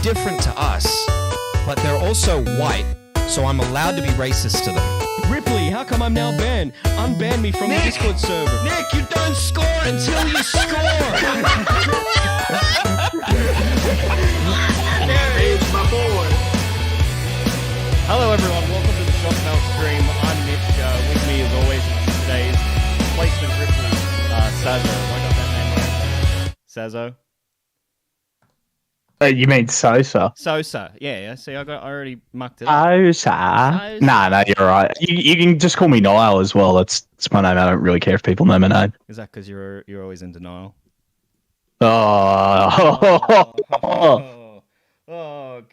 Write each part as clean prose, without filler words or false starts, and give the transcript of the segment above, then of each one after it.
different to us, but they're also white, so I'm allowed to be racist to them. Ripley, how come I'm now banned? Unban me from the Discord server. Nick, you don't score until you score! There is my boy. Hello everyone, welcome to the ShockMouths stream. I'm Nick, with me as always is today's placement Ripley, Sazzo. Have I got that name right? Sazzo? You mean Sosa? Sosa, yeah. See, I already mucked it up. Sosa? Nah, you're right. You can just call me Niall as well. That's my name. I don't really care if people know my name. Is that because you're always in denial? Oh,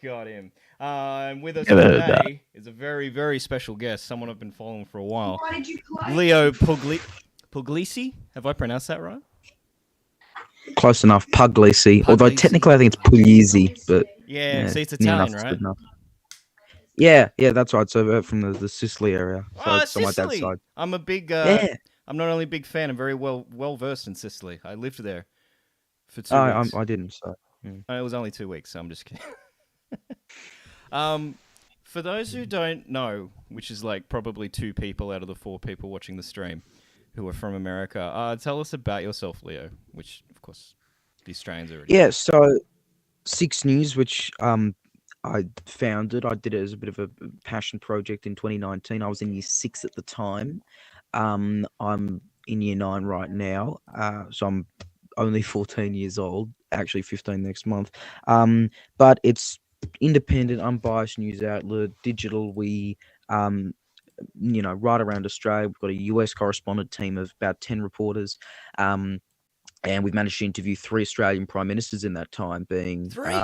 got him. And with us today is a very, very special guest, someone I've been following for a while. Why did you play? Leo Puglisi? Have I pronounced that right? Close enough, Puglisi. Although technically I think it's Puglisi, but yeah, see, it's Italian, right? Yeah, that's right. So from the Sicily area. So Oh, it's on my dad's Sicily! side. I'm a big. Yeah. I'm not only a big fan. I'm very well versed in Sicily. I lived there for 2 weeks. I didn't. So It was only 2 weeks, so I'm just kidding. For those who don't know, which is like probably 2 people out of the 4 people watching the stream who are from America, tell us about yourself, Leo, which, of course, the Australians already. yeah, so Six News, which I founded. I did it as a bit of a passion project in 2019. I was in year 6 at the time. I'm in year 9 right now, so I'm only 14 years old. Actually, 15 next month. But it's independent, unbiased news outlet, digital. We right around Australia. We've got a US correspondent team of about 10 reporters. And we've managed to interview 3 Australian prime ministers in that time, being 3?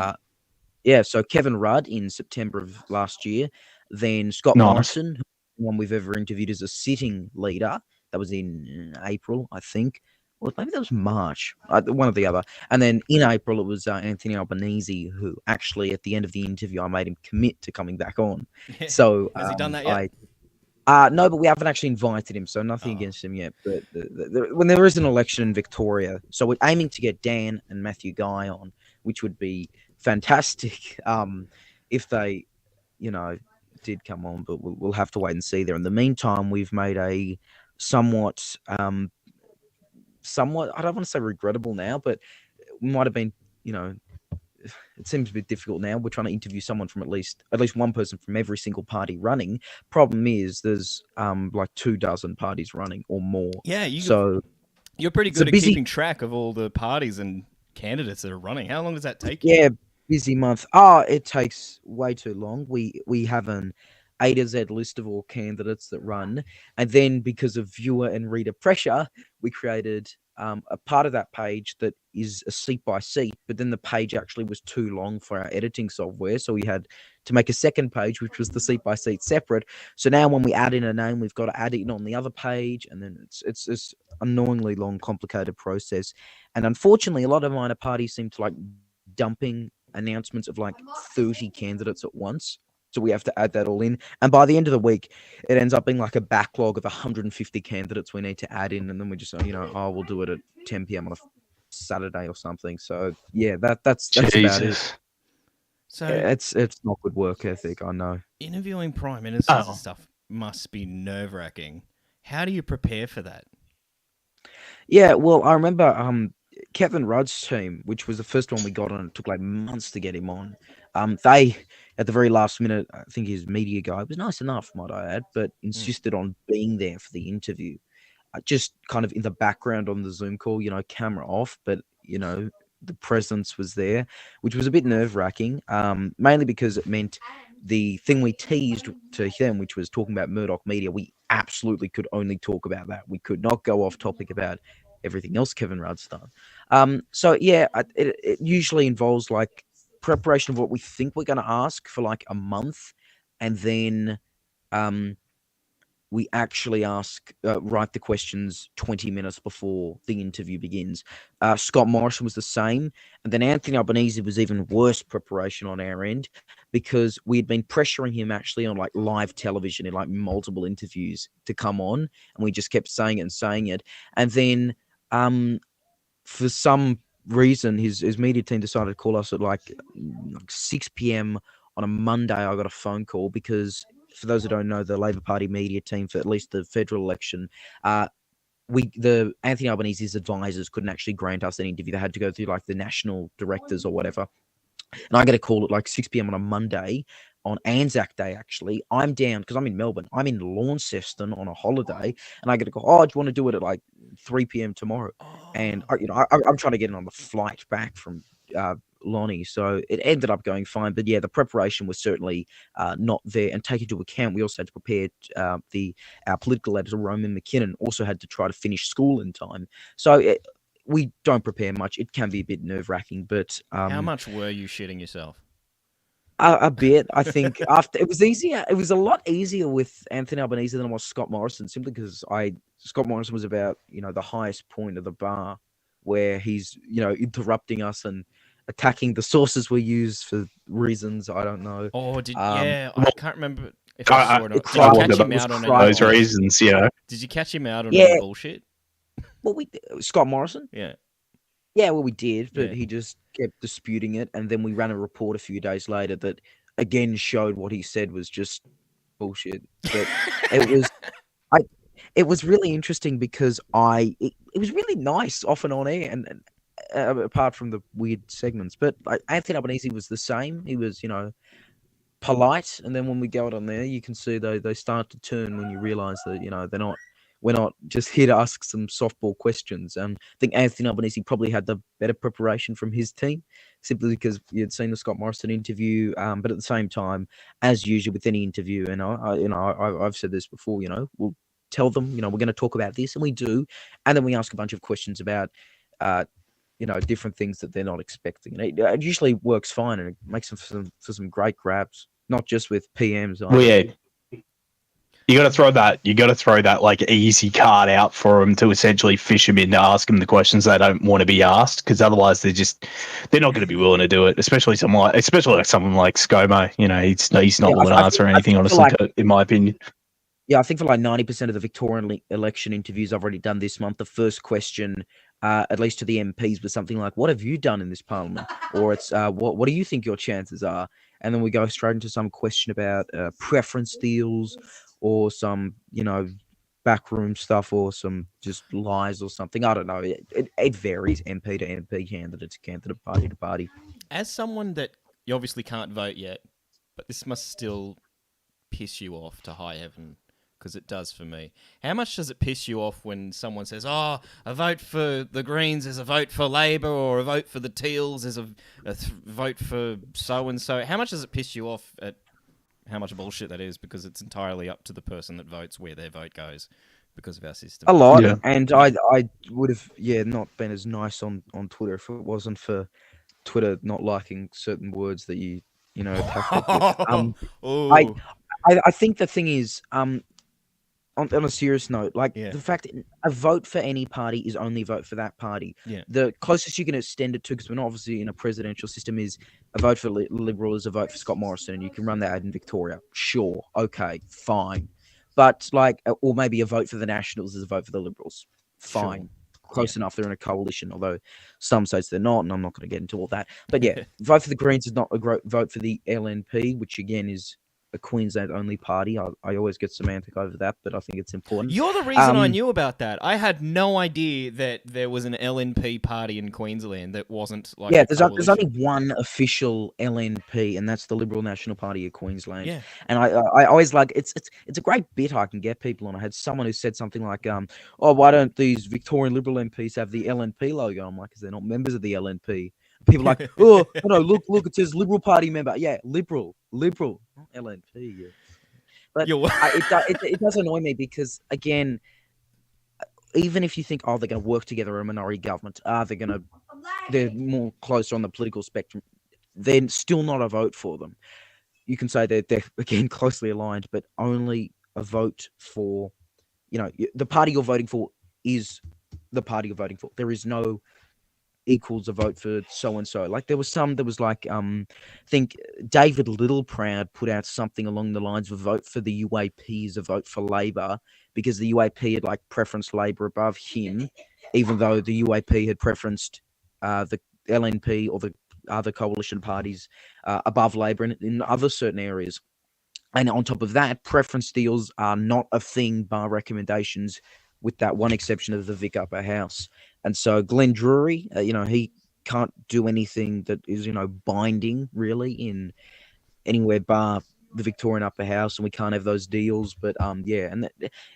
So Kevin Rudd in September of last year, then Scott Nice. Morrison, the one we've ever interviewed as a sitting leader. That was in April, I think. Well, maybe that was March, one or the other. And then in April, it was Anthony Albanese, who actually, at the end of the interview, I made him commit to coming back on. Yeah. So Has he done that yet? No, but we haven't actually invited him, so nothing against him yet. But when there is an election in Victoria, so we're aiming to get Dan and Matthew Guy on, which would be fantastic if they, did come on. But we'll have to wait and see there. In the meantime, we've made a somewhat I don't want to say regrettable now, but it might have been, it seems a bit difficult now. We're trying to interview someone from at least one person from every single party running. Problem is there's like 24 parties running or more. Yeah, you're pretty it's a good at busy- keeping track of all the parties and candidates that are running. How long does that take you? Yeah, busy month. It takes way too long. We have an A to Z list of all candidates that run, and then because of viewer and reader pressure, we created a part of that page that is a seat by seat, but then the page actually was too long for our editing software, so we had to make a second page, which was the seat by seat separate. So now when we add in a name, we've got to add it on the other page, and then it's this annoyingly long, complicated process. And unfortunately, a lot of minor parties seem to like dumping announcements of like 30 candidates at once. So we have to add that all in. And by the end of the week, it ends up being like a backlog of 150 candidates we need to add in. And then we just, we'll do it at 10 p.m. on a Saturday or something. So, yeah, that's about it. So it's not good work ethic, I know. interviewing prime ministers and stuff must be nerve-wracking. How do you prepare for that? Yeah, well, I remember Kevin Rudd's team, which was the first one we got on. It took like months to get him on. They, at the very last minute, I think his media guy was nice enough, might I add, but insisted on being there for the interview. Just kind of in the background on the Zoom call, camera off, but, the presence was there, which was a bit nerve-wracking, mainly because it meant the thing we teased to them, which was talking about Murdoch Media, we absolutely could only talk about that. We could not go off topic about everything else Kevin Rudd's done. So, yeah, it usually involves, like, preparation of what we think we're going to ask for, like, a month, and then we actually write the questions 20 minutes before the interview begins. Scott Morrison was the same. And then Anthony Albanese was even worse preparation on our end because we had been pressuring him actually on like live television in like multiple interviews to come on. And we just kept saying it and saying it. And then for some reason, his media team decided to call us at like 6 p.m. on a Monday. I got a phone call because, for those who don't know, the Labor Party media team for at least the federal election, the Anthony Albanese's advisors couldn't actually grant us an interview. They had to go through like the national directors or whatever. And I get a call at like 6 p.m. on a Monday, on Anzac Day, actually. I'm down because I'm in Melbourne. I'm in Launceston on a holiday, and I get a call, oh, do you want to do it at like 3 p.m. tomorrow? And I'm trying to get in on the flight back from Lonnie, so it ended up going fine. But yeah, the preparation was certainly not there. And take into account, we also had to prepare our political editor, Roman McKinnon, also had to try to finish school in time. So we don't prepare much. It can be a bit nerve-wracking, but how much were you shitting yourself? A bit, I think. After it was easier. It was a lot easier with Anthony Albanese than it was Scott Morrison, simply because Scott Morrison was about the highest point of the bar, where he's interrupting us and attacking the sources we use for reasons I don't know. Oh, I can't remember if I saw it. Did you catch him out on those reasons? Did you catch him out on any bullshit? Well, Scott Morrison. Yeah. Yeah, well, we did, but he just kept disputing it, and then we ran a report a few days later that again showed what he said was just bullshit. But it was really interesting because it was really nice off and on air, and apart from the weird segments. But Anthony Albanese was the same. He was, polite, and then when we go out on there, you can see they start to turn when you realise that we're not just here to ask some softball questions. I think Anthony Albanese probably had the better preparation from his team, simply because you had seen the Scott Morrison interview. But at the same time, as usual with any interview, and I've said this before, we'll tell them, we're going to talk about this, and we do, and then we ask a bunch of questions about, different things that they're not expecting. And it usually works fine, and it makes them for some great grabs, not just with PMs. Well, yeah. You got to throw that like easy card out for them to essentially fish them in to ask them the questions they don't want to be asked, because otherwise they're not going to be willing to do it. Especially someone like ScoMo. He's not willing to answer anything, honestly, in my opinion. Yeah, I think for like 90% of the Victorian election interviews I've already done this month, the first question, at least to the MPs, was something like, "What have you done in this parliament?" Or it's, "What do you think your chances are?" And then we go straight into some question about preference deals, or some, backroom stuff, or some just lies or something. I don't know. It varies MP to MP, candidate to candidate, party to party. As someone that you obviously can't vote yet, but this must still piss you off to high heaven, because it does for me. How much does it piss you off when someone says, "Oh, a vote for the Greens is a vote for Labor, or a vote for the Teals is a vote for so-and-so"? How much does it piss you off at how much bullshit that is, because it's entirely up to the person that votes where their vote goes because of our system? A lot. Yeah. And I would have not been as nice on Twitter if it wasn't for Twitter not liking certain words that you attack with. I think the thing is, on a serious note, the fact that a vote for any party is only a vote for that party. Yeah. The closest you can extend it to, because we're not obviously in a presidential system, is a vote for Liberal is a vote for Scott Morrison, and you can run that ad in Victoria. Sure, okay, fine. But or maybe a vote for the Nationals is a vote for the Liberals. Fine. Sure. Close enough. They're in a coalition, although some states they're not, and I'm not going to get into all that. But yeah, vote for the Greens is not a vote for the LNP, which again is a Queensland-only party. I always get semantic over that, but I think it's important. You're the reason I knew about that. I had no idea that there was an LNP party in Queensland that wasn't like. Yeah, there's only one official LNP, and that's the Liberal National Party of Queensland. Yeah. And I always it's a great bit I can get people on. I had someone who said something like, "Oh, why don't these Victorian Liberal MPs have the LNP logo?" I'm like, "Because they're not members of the LNP." People are like, "Oh, no, look, it says Liberal Party member." Yeah, Liberal, not LNP. Yeah. But it does annoy me because, again, even if you think, oh, they're going to work together, a minority government, they're more closer on the political spectrum, they're still not a vote for them. You can say they're again closely aligned, but only a vote for, the party you're voting for is the party you're voting for. There is no equals a vote for so-and-so. I think David Littleproud put out something along the lines of a vote for the UAP is a vote for Labor, because the UAP had preferenced Labor above him, even though the UAP had preferenced the LNP or the other coalition parties above Labor in other certain areas. And on top of that, preference deals are not a thing bar recommendations, with that one exception of the Vic Upper House. And so Glenn Drury, he can't do anything that is, binding really in anywhere bar the Victorian Upper House, and we can't have those deals. But yeah, and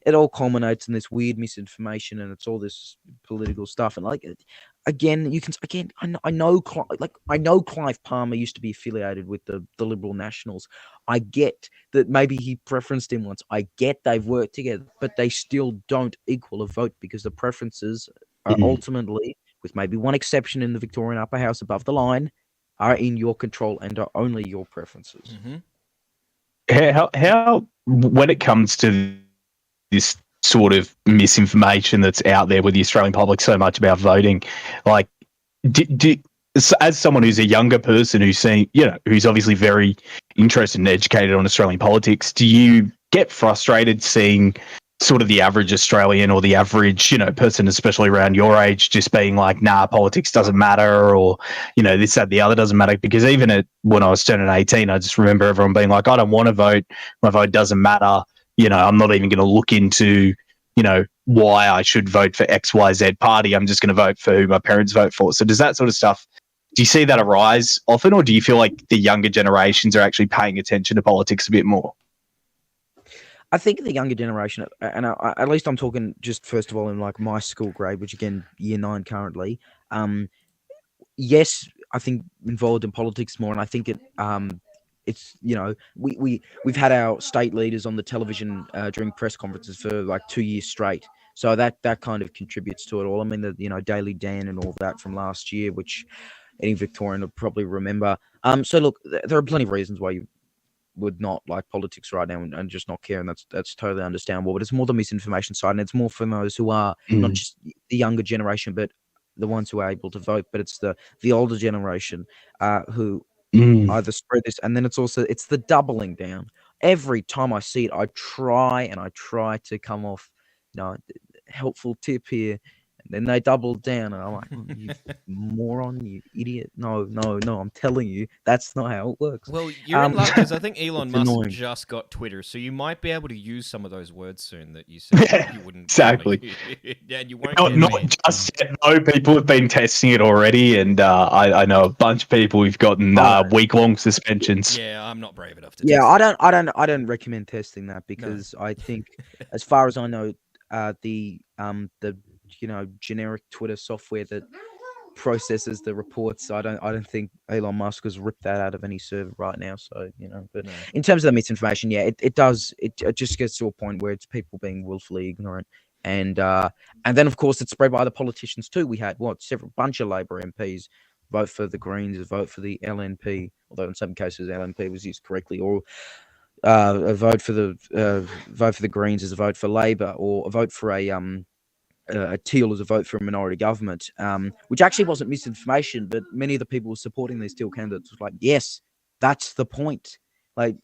it all culminates in this weird misinformation, and it's all this political stuff. And like again, I know Clive Palmer used to be affiliated with the Liberal Nationals. I get that maybe he preferenced him once. I get they've worked together, but they still don't equal a vote because the preferences are ultimately, with maybe one exception in the Victorian Upper House above the line, are in your control and are only your preferences. Mm-hmm. How when it comes to this sort of misinformation that's out there with the Australian public so much about voting, like, as someone who's a younger person who's obviously very interested and educated on Australian politics, do you get frustrated seeing sort of the average Australian or the average, person, especially around your age, just being like, nah, politics doesn't matter, or, this, that, the other doesn't matter? Because even when I was turning 18, I just remember everyone being like, I don't want to vote. My vote doesn't matter. I'm not even going to look into, why I should vote for XYZ party. I'm just going to vote for who my parents vote for. So does that sort of stuff, do you see that arise often, or do you feel like the younger generations are actually paying attention to politics a bit more? I think the younger generation, and at least I'm talking just first of all in like my school grade, which again, year 9 currently. Yes, I think involved in politics more, and I think it's we've had our state leaders on the television during press conferences for like 2 years straight, so that kind of contributes to it all. I mean, the Daily Dan and all that from last year, which any Victorian will probably remember. So look, there are plenty of reasons why you would not like politics right now and just not care, and that's totally understandable. But it's more the misinformation side, and it's more for those who are not just the younger generation, but the ones who are able to vote. But it's the older generation who either spread this, and then it's the doubling down. Every time I see it, I try to come off, helpful tip here. And then they double down, and I'm like, you moron, you idiot. No, I'm telling you, that's not how it works. Well, you're in luck, because I think Elon Musk annoying. just got Twitter, so you might be able to use some of those words soon that you said you wouldn't. Exactly. Yeah, and you won't. Not just yet. No, people have been testing it already, and I know a bunch of people who've gotten week-long suspensions. Yeah, I'm not brave enough to. Yeah, test I don't recommend testing that, because I think, as far as I know, the generic Twitter software that processes the reports, I don't think Elon Musk has ripped that out of any server right now. So but in terms of the misinformation, yeah, it just gets to a point where it's people being willfully ignorant, and then of course it's spread by the politicians too. We had several bunch of Labor MPs vote for the Greens, vote for the LNP, although in some cases LNP was used correctly, or a vote for the Greens as a vote for Labor, or a vote for a Teal as a vote for a minority government, which actually wasn't misinformation, but many of the people supporting these Teal candidates was like, yes, that's the point. Like,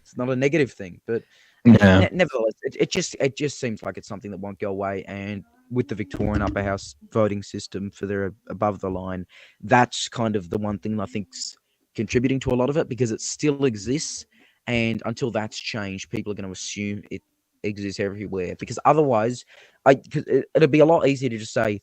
it's not a negative thing, but nevertheless, it just seems like it's something that won't go away. And with the Victorian Upper House voting system for their above the line, that's kind of the one thing I think's contributing to a lot of it, because it still exists, and until that's changed, people are going to assume it exists everywhere, because otherwise it'd be a lot easier to just say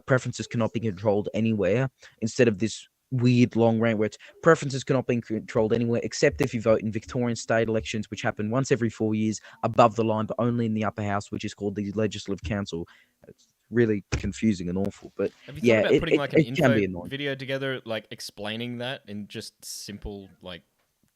preferences cannot be controlled anywhere, instead of this weird long rant where it's preferences cannot be controlled anywhere except if you vote in Victorian state elections, which happen once every 4 years above the line, but only in the upper house, which is called the Legislative Council. It's really confusing and awful. But have you thought about putting like an info annoying video together, like explaining that in just simple, like,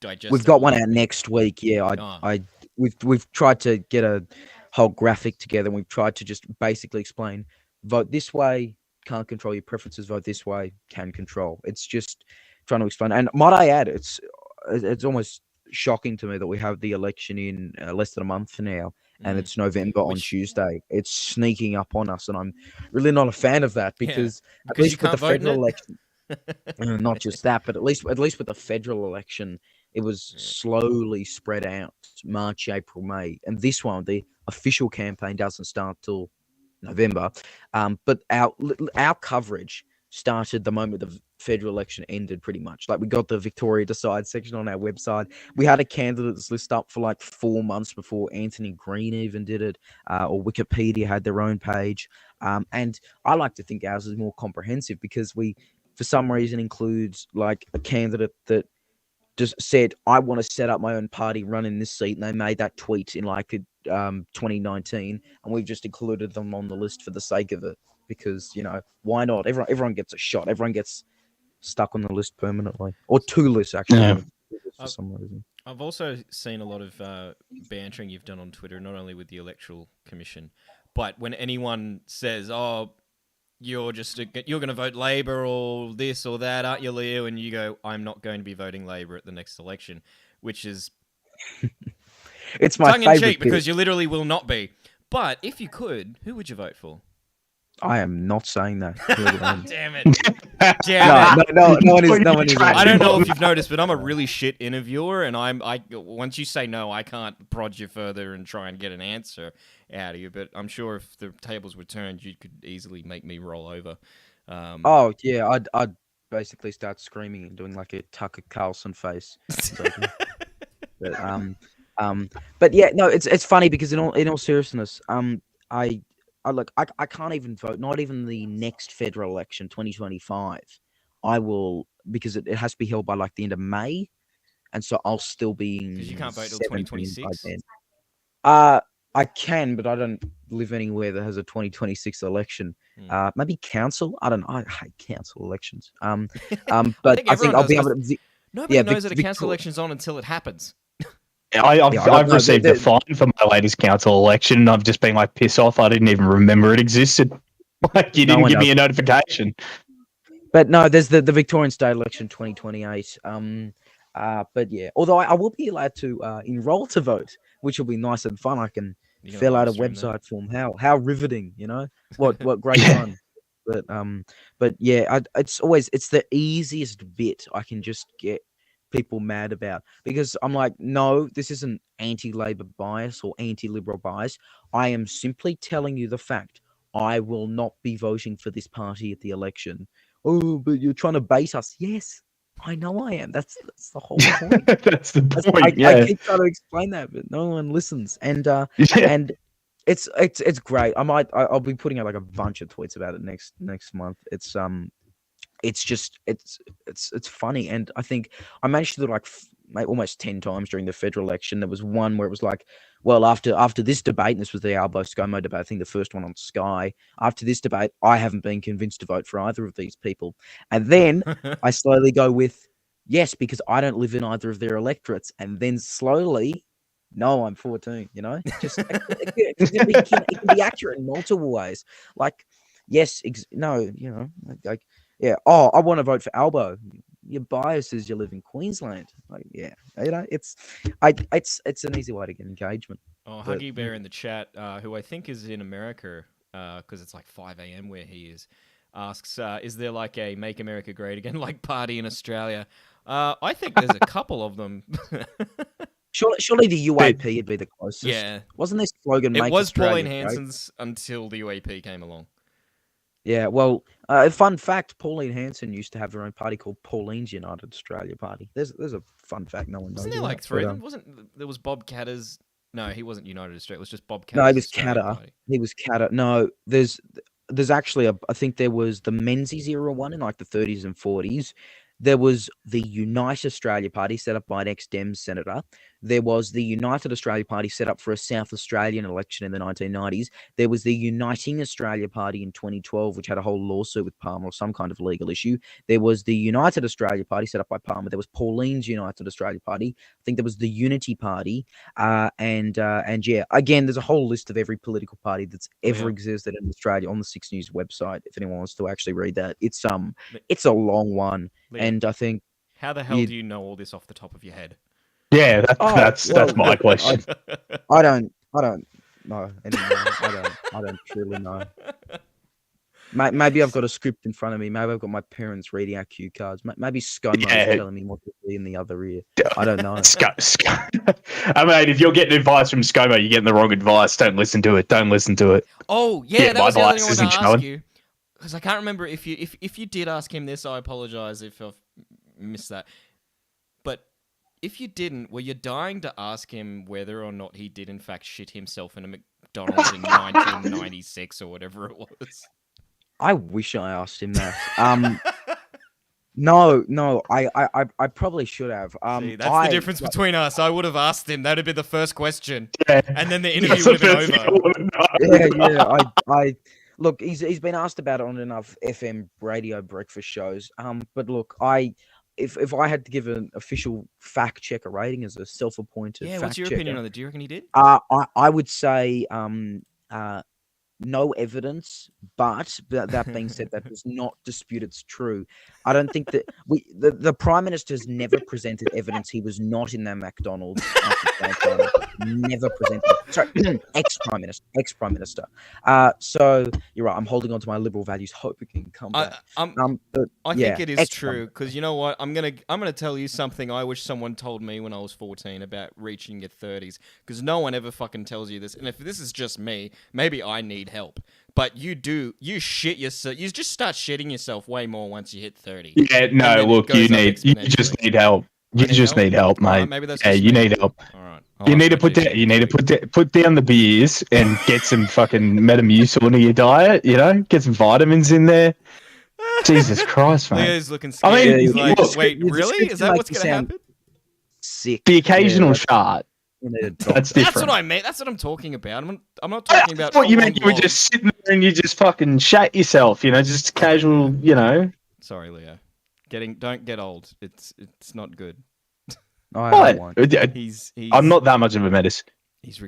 digestible? We've got one out next week. Yeah, we've tried to get a whole graphic together, and we've tried to just basically explain: vote this way, can't control your preferences; vote this way, can control. It's just trying to explain. And might I add, it's almost shocking to me that we have the election in less than a month now, and it's November on Tuesday. It's sneaking up on us, and I'm really not a fan of that, because at least with the federal election, not just that, but at least with the federal election, it was slowly spread out, March, April, May. And this one, the official campaign doesn't start till November. But our coverage started the moment the federal election ended, pretty much. Like, we got the Victoria Decide section on our website. We had a candidates list up for like 4 months before Anthony Green even did it, or Wikipedia had their own page. And I like to think ours is more comprehensive because we, for some reason, includes like a candidate that just said, I want to set up my own party, run in this seat, and they made that tweet in like 2019, and we've just included them on the list for the sake of it because, you know, why not? Everyone gets a shot. Everyone gets stuck on the list permanently, or 2 lists actually. Yeah. For some reason. I've also seen a lot of bantering you've done on Twitter, not only with the Electoral Commission, but when anyone says, "Oh, you're going to vote Labor or this or that, aren't you, Leo?" and you go, "I'm not going to be voting Labor at the next election," which is It's my tongue in favorite cheek because you literally will not be. But if you could, who would you vote for? I am not saying that. Damn it! Damn it! No one is. No one is. I don't know if you've noticed, but I'm a really shit interviewer, and once you say no, I can't prod you further and try and get an answer out of you. But I'm sure if the tables were turned, you could easily make me roll over. Oh yeah, I'd basically start screaming and doing like a Tucker Carlson face. But yeah, no, it's funny because in all seriousness, I can't even vote, not even the next federal election, 2025. I will, because it has to be held by like the end of May, and so I'll still be in. Because you can't vote till 2026. I can, but I don't live anywhere that has a 2026 election. Maybe council. I don't know. I hate council elections. But I think I'll be able to. Nobody knows that a council election's on until it happens. I've received a fine for my latest council election, and I've just been like, piss off. I didn't even remember it existed. Like, you didn't give me a notification. But no, there's the Victorian state election 2028. But yeah, although I will be allowed to enroll to vote, which will be nice and fun. I can fill out a website form. How riveting, you know? What great fun. But yeah, it's the easiest bit I can just get people mad about, because I'm like, no, this isn't anti-Labor bias or anti-Liberal bias. I am simply telling you the fact. I will not be voting for this party at the election. Oh, but you're trying to bait us. Yes, I know I am. That's the whole point. That's the point. I keep trying to explain that, but no one listens. And and it's great. I'll be putting out like a bunch of tweets about it next month. It's just it's funny, and I think I managed to do like almost 10 times during the federal election. There was one where it was like, well, after this debate, and this was the Albo ScoMo debate, I think the first one on Sky. After this debate, I haven't been convinced to vote for either of these people, and then I slowly go with yes because I don't live in either of their electorates, and then slowly, no, I'm 14. You know, just it can be accurate in multiple ways. Like yes, no, you know, like. Yeah. Oh, I want to vote for Albo. Your bias is you live in Queensland. Like, yeah, you know, it's an easy way to get engagement. Oh, Huggy Bear in the chat, who I think is in America, because it's like 5 a.m. where he is, asks, is there like a Make America Great Again like party in Australia? I think there's a couple of them. Surely the UAP would be the closest. Yeah. Wasn't this slogan? It Make was Australia Pauline Great? Hanson's until the UAP came along. Yeah, well, fun fact: Pauline Hanson used to have her own party called Pauline's United Australia Party. There's a fun fact no one knows. Wasn't there like about, 3 of but, them? Wasn't there was Bob Catter's? No, he wasn't United Australia. It was just Bob Catter's. No, he was Australian Catter. party. He was Catter. No, there's actually I think there was the Menzies era one in like the 30s and 40s. There was the Unite Australia Party set up by an ex-Dems senator. There was the United Australia Party set up for a South Australian election in the 1990s. There was the Uniting Australia Party in 2012, which had a whole lawsuit with Palmer or some kind of legal issue. There was the United Australia Party set up by Palmer. There was Pauline's United Australia Party. I think there was the Unity Party. And yeah, again, there's a whole list of every political party that's ever existed in Australia on the 6 News website. If anyone wants to actually read that, it's a long one. Liam, and I think how the hell do you know all this off the top of your head? Yeah, that's my question. I don't know anymore. I don't truly know. Maybe I've got a script in front of me. Maybe I've got my parents reading our cue cards. Maybe ScoMo is telling me what to see in the other ear. I don't know. I mean, if you're getting advice from ScoMo, you're getting the wrong advice. Don't listen to it. Don't listen to it. Oh, yeah, that was the other thing I wanted to ask you. because I can't remember if you did ask him this. I apologize if I've missed that. But if you didn't, were you dying to ask him whether or not he did in fact shit himself in a McDonald's in 1996 or whatever it was? I wish I asked him that. No, I probably should have. See, that's the difference between us. I would have asked him. That'd be the first question, Yeah. and then the interview would have been over. I look. He's been asked about it on enough FM radio breakfast shows. But look, if I had to give an official fact checker rating as a self-appointed Yeah, fact what's your checker, opinion on that? Do you reckon he did? I would say no evidence, but that being said, that does not dispute it's true. I don't think that the Prime Minister has never presented evidence he was not in that McDonald's. Never presented. Sorry, ex-Prime Minister. So you're right. I'm holding on to my liberal values, hope it can come back. I think it is true because you know what? I'm gonna tell you something I wish someone told me when I was 14 about reaching your 30s because no one ever fucking tells you this. And if this is just me, maybe I need help. But you shit yourself. You just start shitting yourself way more once you hit 30. Yeah, no, look, you just need help. You just need help, mate. Maybe that's you need help. All right. You need to put down the beers and get some fucking Metamucil into your diet. You know, get some vitamins in there. Jesus Christ, man. Leo's looking scared. I mean, he's like, look, wait, really? Is that what's gonna happen? Sick. The occasional shot. That's different. That's what I meant. That's what I'm talking about. I'm not talking about. What you meant? You were just sitting there and you just fucking shat yourself. You know, just casual. You know. Sorry, Leo. Don't get old. It's not good. What? He's I'm not that much of a menace. He's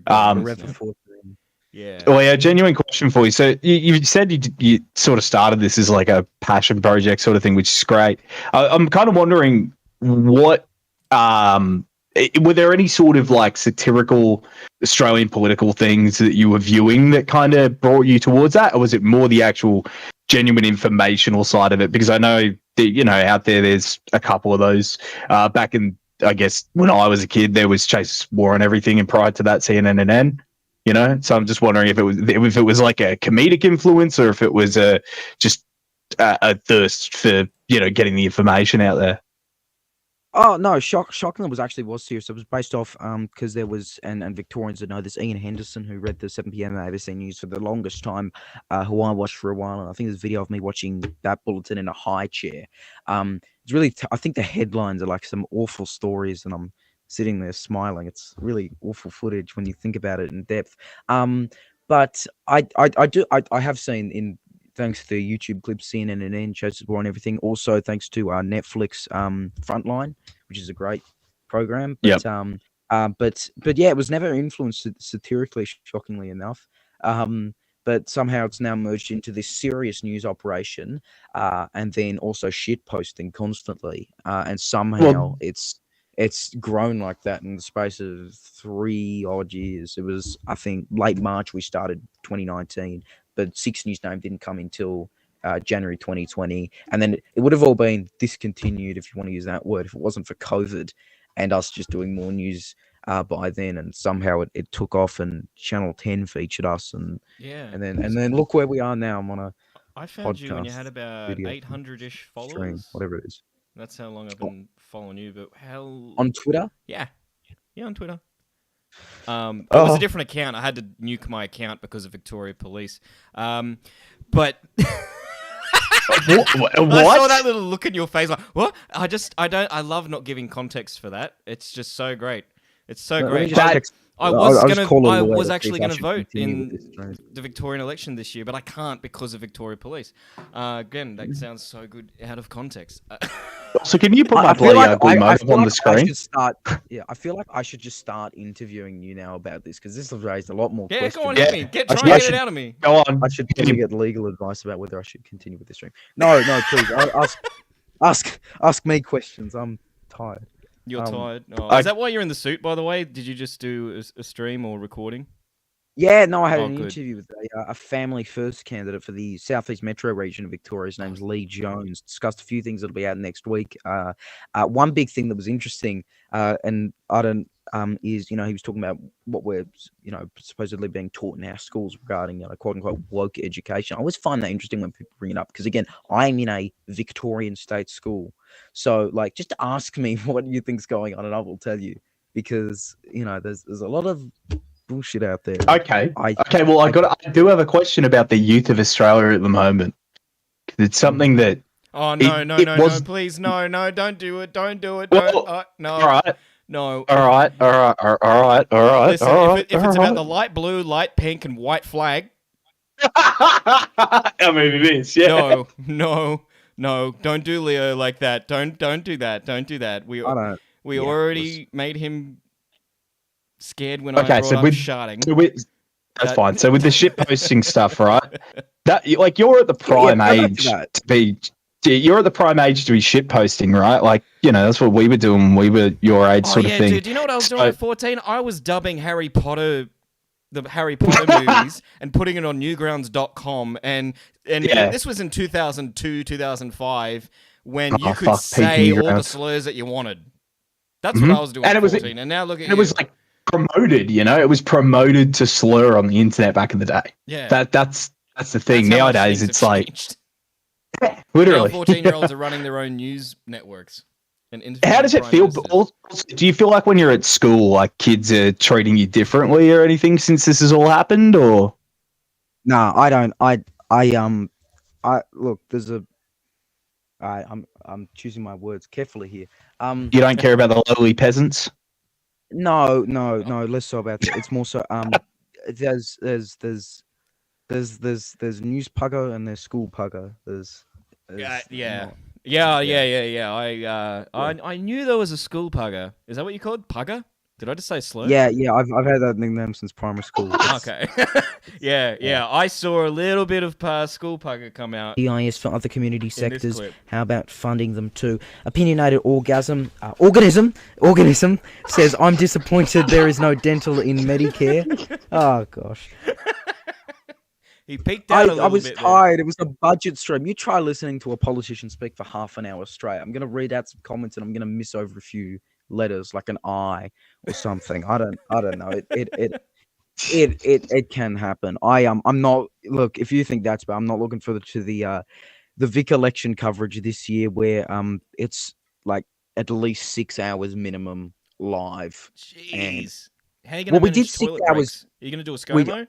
Yeah. Well, yeah, genuine question for you. So you said you sort of started this as like a passion project sort of thing, which is great. I'm kind of wondering what were there any sort of like satirical Australian political things that you were viewing that kind of brought you towards that, or was it more the actual genuine informational side of it? Because I know that, you know, out there's a couple of those back in, I guess, when I was a kid, there was Chase War and everything, and prior to that, CNN. You know, so I'm just wondering if it was like a comedic influence or if it was just a thirst for, you know, getting the information out there. Oh no, Shockingly was serious. It was based off because there was and Victorians that know this, Ian Henderson, who read the 7 p.m. ABC News for the longest time, who I watched for a while, and I think there's a video of me watching that bulletin in a high chair. It's really I think the headlines are like some awful stories, and I'm sitting there smiling. It's really awful footage when you think about it in depth. But I have seen in. Thanks to the YouTube clips, CNN and Chase War and everything. Also, thanks to Netflix Frontline, which is a great program. But but yeah, it was never influenced satirically, shockingly enough. But somehow it's now merged into this serious news operation, and then also shit posting constantly. And somehow it's grown like that in the space of 3 odd years. It was, I think, late March we started 2019. But 6 News name didn't come until January 2020. And then it would have all been discontinued, if you want to use that word, if it wasn't for COVID and us just doing more news by then. And somehow it took off, and Channel 10 featured us. And then look where we are now. I'm on a I found you when you had about 800-ish followers. Stream, whatever it is. That's how long I've been following you. But how... On Twitter? Yeah, on Twitter. It was a different account. I had to nuke my account because of Victoria Police. But what? I saw that little look in your face, like, what? I love not giving context for that. It's just so great. It's so great. I was actually going to vote in the Victorian election this year, but I can't because of Victoria Police. Again, that sounds so good out of context. So can you put my bloody ugly mouth on the screen? I feel like I should just start interviewing you now about this, because this has raised a lot more questions. Yeah, go on, hit me. Try and get it out of me. Go on. I should probably get legal advice about whether I should continue with this stream. No, please. Ask me questions. I'm tired. You're tired? Oh, is that why you're in the suit, by the way? Did you just do a stream or recording? Yeah, no, I had Oh, an good. interview with a family first candidate for the Southeast Metro region of Victoria. His name's Lee Jones. Discussed a few things that'll be out next week. One big thing that was interesting, and I don't, is he was talking about what we're supposedly being taught in our schools regarding quote unquote woke education. I always find that interesting when people bring it up because again, I'm in a Victorian state school, so like just ask me what you think's going on, and I will tell you because there's a lot of bullshit out there. Okay. I Well, I do have a question about the youth of Australia at the moment. 'Cause it's something that. Oh no, It- no, it no, was- no! Please, no, no! Don't do it! Don't do it! Well, Don't! No, All right. no. All right. Listen, all if right, it's all about right. the light blue, light pink, and white flag, I mean, it is. Yeah. no, no, no! Don't do Leo like that. Don't do that. Don't do that. We don't. Yeah, already made him scared when I Okay, brought so up with- sharding. That's That- fine. So with the shit posting stuff, right? That like you're at the prime go back to age that. to be. You're at the prime age to be shit posting, right? Like that's what we were doing when we were your age, Oh sort yeah, of thing. dude. Do you know what I was doing So- at 14? I was dubbing Harry Potter, the Harry Potter movies, and putting it on Newgrounds.com, and Yeah. this was in 2002, 2005, when Oh, you could fuck, peak say all the Newgrounds. slurs that you wanted. That's what I was doing And at it was- 14, and now look at It was like promoted, It was promoted to slur on the internet back in the day. yeah. That's the thing. That's how much Nowadays, things it's have like changed. literally. Now 14-year-olds are running their own news networks. And How interviewing does it prime feel? ministers. Also, do you feel like when you're at school, like kids are treating you differently or anything since this has all happened, or? No, I don't. I look. There's a. I'm choosing my words carefully here. You don't care about the lowly peasants? No, less so about that. It's more so. There's news pugger and there's school pugger. There's Yeah. not- Yeah. I knew there was a school pugger. Is that what you called? Pugger? Did I just say slur? Yeah. I've had that nickname since primary school. Okay. yeah. I saw a little bit of school pugger come out. EIS for other community this sectors. clip. How about funding them too? Opinionated organism says, "I'm disappointed there is no dental in Medicare." Oh gosh, He peeked out a little I was bit. tired. It was a budget stream. You try listening to a politician speak for half an hour straight. I'm gonna read out some comments and I'm gonna miss over a few letters like an I or something. I don't know. It can happen. I'm not look, if you think that's bad, I'm not looking forward to the Vic election coverage this year where it's like at least 6 hours minimum live. Jeez. How are you Well, going to we did manage 6 toilet hours- breaks? Are you going to do a ScoMo?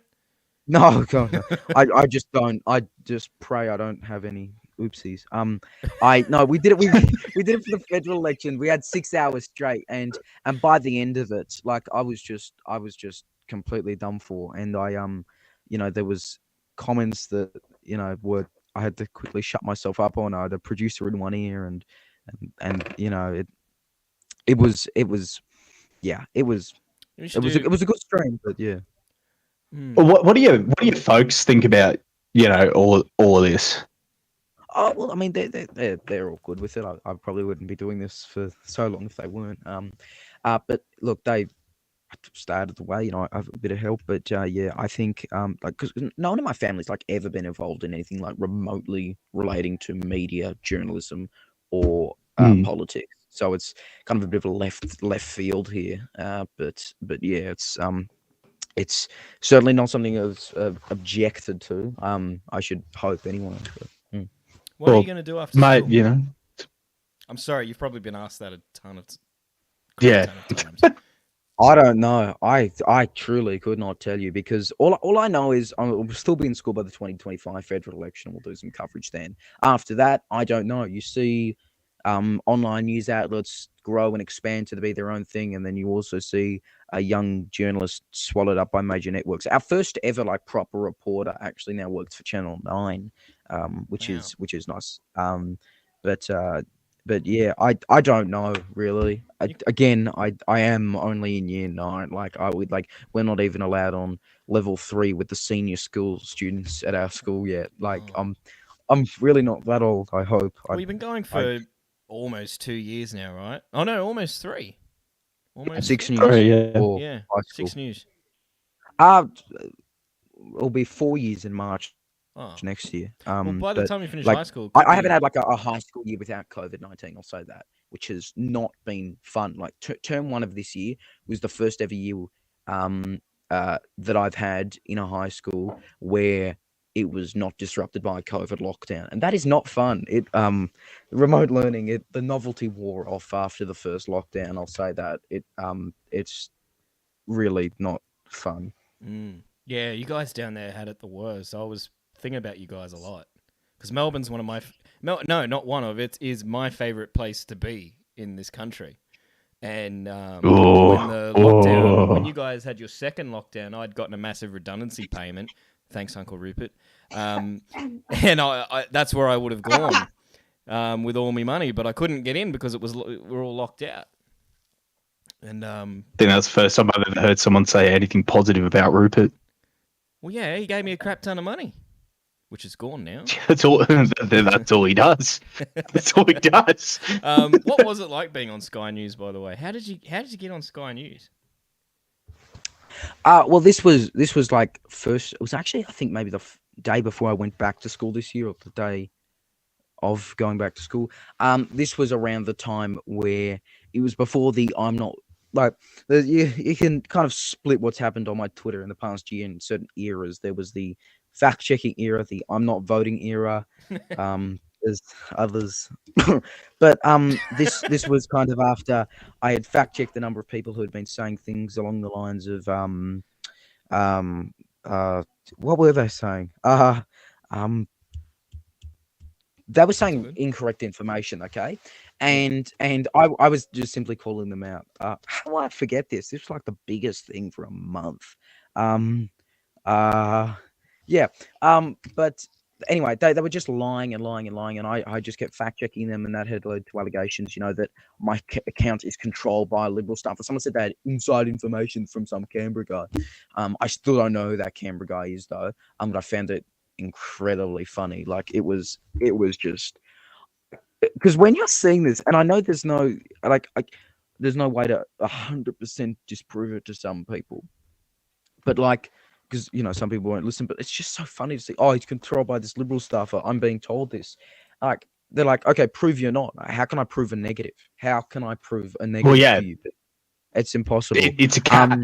No, God, no. I just don't. I just pray I don't have any oopsies. We did it. We did it for the federal election. We had 6 hours straight, and by the end of it, like I was just completely done for. And there was comments that were I had to quickly shut myself up on. I had a producer in one ear, and it was You should do- it was a good stream, but yeah. Well, what do your folks think about all of this? Oh well, I mean they're all good with it. I probably wouldn't be doing this for so long if they weren't. But look, they started the way. I have a bit of help, but I think because no one in my family's like ever been involved in anything like remotely relating to media, journalism, or politics. So it's kind of a bit of a left field here. But yeah, it's certainly not something I've objected to. I should hope anyway. But, What are Well, you going to do after Mate, school? I'm sorry, you've probably been asked that a ton of Yeah. times. I don't know. I truly could not tell you because all I know is I'll still be in school by the 2025 federal election. We'll do some coverage then. After that, I don't know. You see online news outlets grow and expand to be their own thing, and then you also see a young journalist swallowed up by major networks. Our first ever like proper reporter actually now works for Channel 9, which Wow. is nice. But yeah, I don't know really. I am only in year 9. Like we're not even allowed on level 3 with the senior school students at our school yet. Like I'm really not that old. I hope. Well, you've been going for almost 2 years now, right? Oh no, almost 3. Almost 6 3. news. Oh, yeah. Or Yeah, high school. 6 news. Uh, it'll be 4 years in March Oh, next year. well, by the But time you finish like high school, it could I haven't be. had like a high school year without COVID-19. I'll say that, which has not been fun. Like term one of this year was the first ever year that I've had in a high school where it was not disrupted by a COVID lockdown, and that is not fun. It remote learning, the novelty wore off after the first lockdown. I'll say that it's really not fun. Mm. Yeah, you guys down there had it the worst. I was thinking about you guys a lot because Melbourne's one of my no, not one of it is my favorite place to be in this country. And when the lockdown, when you guys had your second lockdown, I'd gotten a massive redundancy payment. Thanks, Uncle Rupert. And that's where I would have gone with all my money, but I couldn't get in because we're all locked out. And I think that's the first time I've ever heard someone say anything positive about Rupert. well, yeah, he gave me a crap ton of money, which is gone now. That's all. That's all he does. That's all he does. What was it like being on Sky News, by the way? How did you get on Sky News? Well, this was like first. It was actually I think maybe the day before I went back to school this year, or the day of going back to school. This was around the time where it was before the I'm not like you can kind of split what's happened on my Twitter in the past year in certain eras. There was the fact checking era, the I'm not voting era. There's others, but this was kind of after I had fact checked the number of people who had been saying things along the lines of what were they saying? Um, they were saying good. incorrect information, okay? And I was just simply calling them out. How do I forget this? This was like the biggest thing for a month. Um, yeah. But anyway, they were just lying and lying and lying, and I just kept fact checking them, and that had led to allegations, that my account is controlled by liberal stuff. Someone said they had inside information from some Canberra guy. I still don't know who that Canberra guy is though. But I found it incredibly funny. Like it was just because when you're seeing this, and I know there's no there's no way to 100% disprove it to some people, but like because some people won't listen, but it's just so funny to see. Oh, he's controlled by this liberal stuff. I'm being told this. Like they're like, okay, prove you're not. How can I prove a negative? How can I prove a negative to you? It's impossible. It's a cat.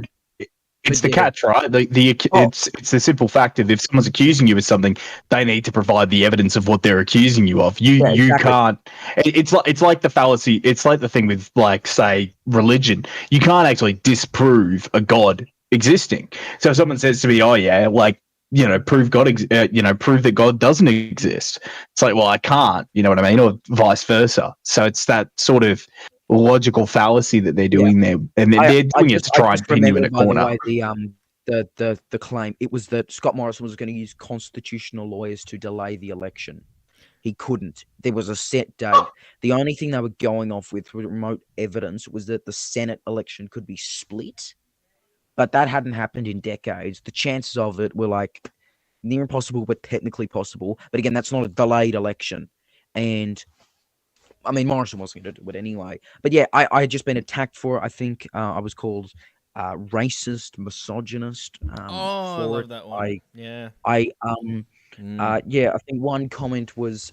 It's the yeah. catch, right? It's the simple fact that if someone's accusing you of something, they need to provide the evidence of what they're accusing you of. You Exactly. can't. It's like the fallacy. It's like the thing with say religion. You can't actually disprove a god existing. So if someone says to me, "Oh yeah, prove prove that God doesn't exist." It's like, well, I can't. You know what I mean, or vice versa. So it's that sort of logical fallacy that they're doing there, and they're doing it to try and pin you in a corner. By the way, the claim it was that Scott Morrison was going to use constitutional lawyers to delay the election. He couldn't. There was a set date. The only thing they were going off with remote evidence was that the Senate election could be split, but that hadn't happened in decades. The chances of it were like near impossible, but technically possible. But again, that's not a delayed election, and I mean, Morrison wasn't going to do it anyway. But yeah, I had just been attacked for it. I think I was called racist, misogynist. I love that one. Yeah. I think one comment was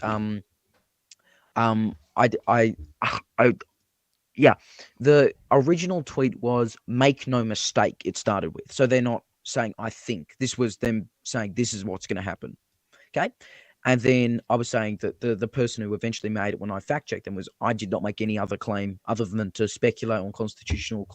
the original tweet was make no mistake. It started with, so they're not saying I think. This was them saying this is what's going to happen. Okay. And then I was saying that the person who eventually made it when I fact checked them was I did not make any other claim other than to speculate on constitutional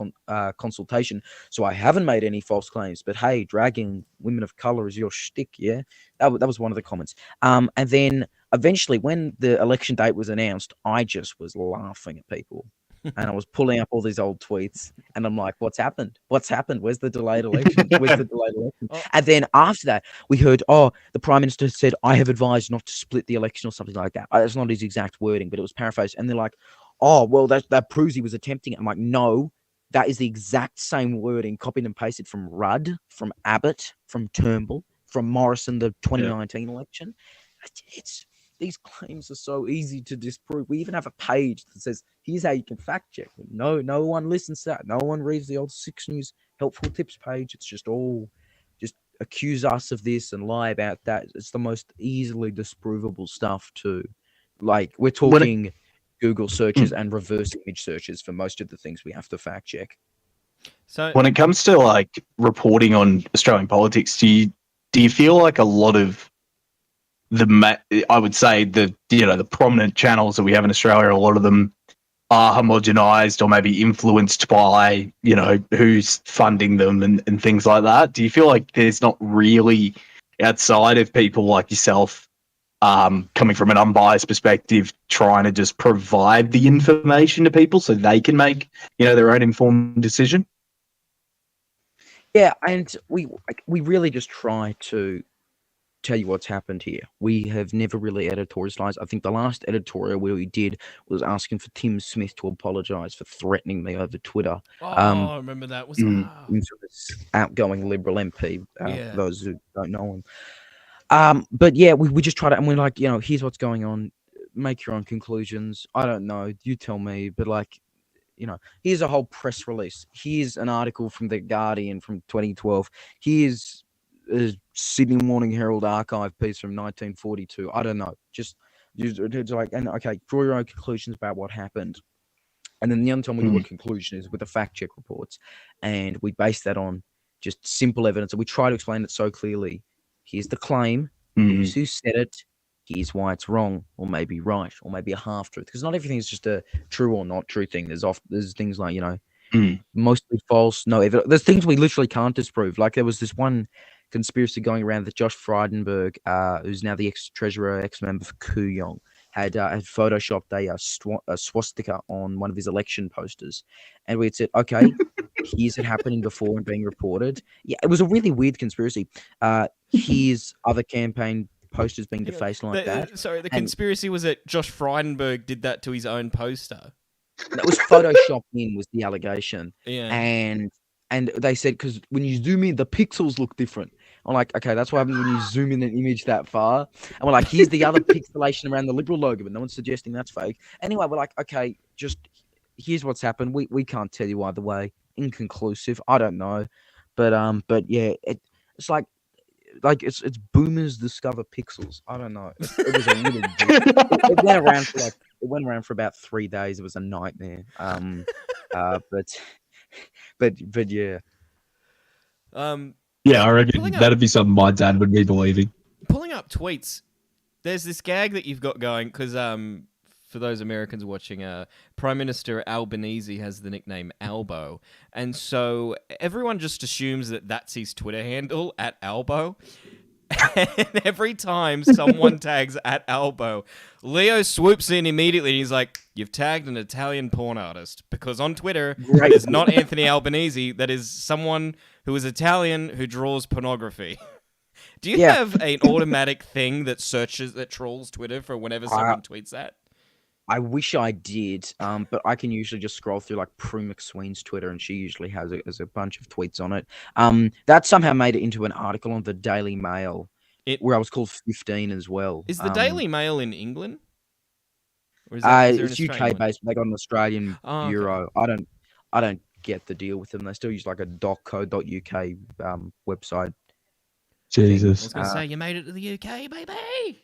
consultation. So I haven't made any false claims. But hey, dragging women of color is your shtick, yeah? That was one of the comments. And then eventually when the election date was announced, I just was laughing at people. And I was pulling up all these old tweets, and I'm like, "What's happened? What's happened? Where's the delayed election? Where's the delayed election?" And then after that, we heard, the Prime Minister said, "I have advised not to split the election," or something like that. That's not his exact wording, but it was paraphrased. And they're like, "Oh, well, that proves he was attempting it." I'm like, "No, that is the exact same wording, copied and pasted from Rudd, from Abbott, from Turnbull, from Morrison, the 2019 election." It's these claims are so easy to disprove. We even have a page that says, "Here's how you can fact check." No one listens to that. No one reads the old 6 News helpful tips page. It's just all accuse us of this and lie about that. It's the most easily disprovable stuff too. Like we're When it- talking Google searches and reverse image searches for most of the things we have to fact check. So When it comes to like reporting on Australian politics, do you feel like a lot of I would say the prominent channels that we have in Australia, a lot of them are homogenized or maybe influenced by who's funding them and things like that? Do you feel like there's not really, outside of people like yourself, coming from an unbiased perspective, trying to just provide the information to people so they can make their own informed decision? Yeah, and we really just try to tell you what's happened here. We have never really editorialized. I think the last editorial we did was asking for Tim Smith to apologize for threatening me over Twitter. I remember that was Infamous outgoing Liberal MP. Yeah. For those who don't know him. But yeah, we just try to, and we're like, here's what's going on. Make your own conclusions. I don't know. You tell me. But like, here's a whole press release. Here's an article from The Guardian from 2012. Here's a Sydney Morning Herald archive piece from 1942. I don't know. Just like, and okay, draw your own conclusions about what happened. And then the only time we do a conclusion is with the fact check reports. And we base that on just simple evidence. And we try to explain it so clearly. Here's the claim. Here's who said it. Here's why it's wrong, or maybe right, or maybe a half truth. Because not everything is just a true or not true thing. There's things like mostly false, no evidence. There's things we literally can't disprove. Like there was this one conspiracy going around that Josh Frydenberg, who's now the ex-treasurer, ex-member for Kooyong, had photoshopped a swastika on one of his election posters, and we had said, okay, here's it happening before and being reported. Yeah, it was a really weird conspiracy. Here's other campaign posters being defaced like that. Sorry, the conspiracy was that Josh Frydenberg did that to his own poster. That was photoshopped in, was the allegation. Yeah. And they said, because when you zoom in, the pixels look different. I'm like, okay, that's what happens when you zoom in an image that far. And we're like, here's the other pixelation around the Liberal logo, but no one's suggesting that's fake. Anyway, we're like, okay, just here's what's happened. We can't tell you either way. Inconclusive. I don't know. But yeah, it's like it's boomers discover pixels. I don't know. It was a little it went around for about 3 days. It was a nightmare. But yeah. Yeah, I reckon that'd be something my dad would be believing. Pulling up tweets, there's this gag that you've got going because for those Americans watching, Prime Minister Albanese has the nickname Albo, and so everyone just assumes that that's his Twitter handle at Albo. And every time someone tags at Albo, Leo swoops in immediately and he's like, you've tagged an Italian porn artist. Because on Twitter, that is not Anthony Albanese. That is someone who is Italian who draws pornography. Do you have an automatic thing that trolls Twitter for whenever someone tweets that? I wish I did, but I can usually just scroll through like Prue McSween's Twitter, and she usually has a bunch of tweets on it. That somehow made it into an article on the Daily Mail, where I was called 15 as well. Is the Daily Mail in England? Or is it's UK based. They got an Australian bureau. Okay. I don't get the deal with them. They still use like a .co.uk website. Jesus. I was going to say, you made it to the UK, baby.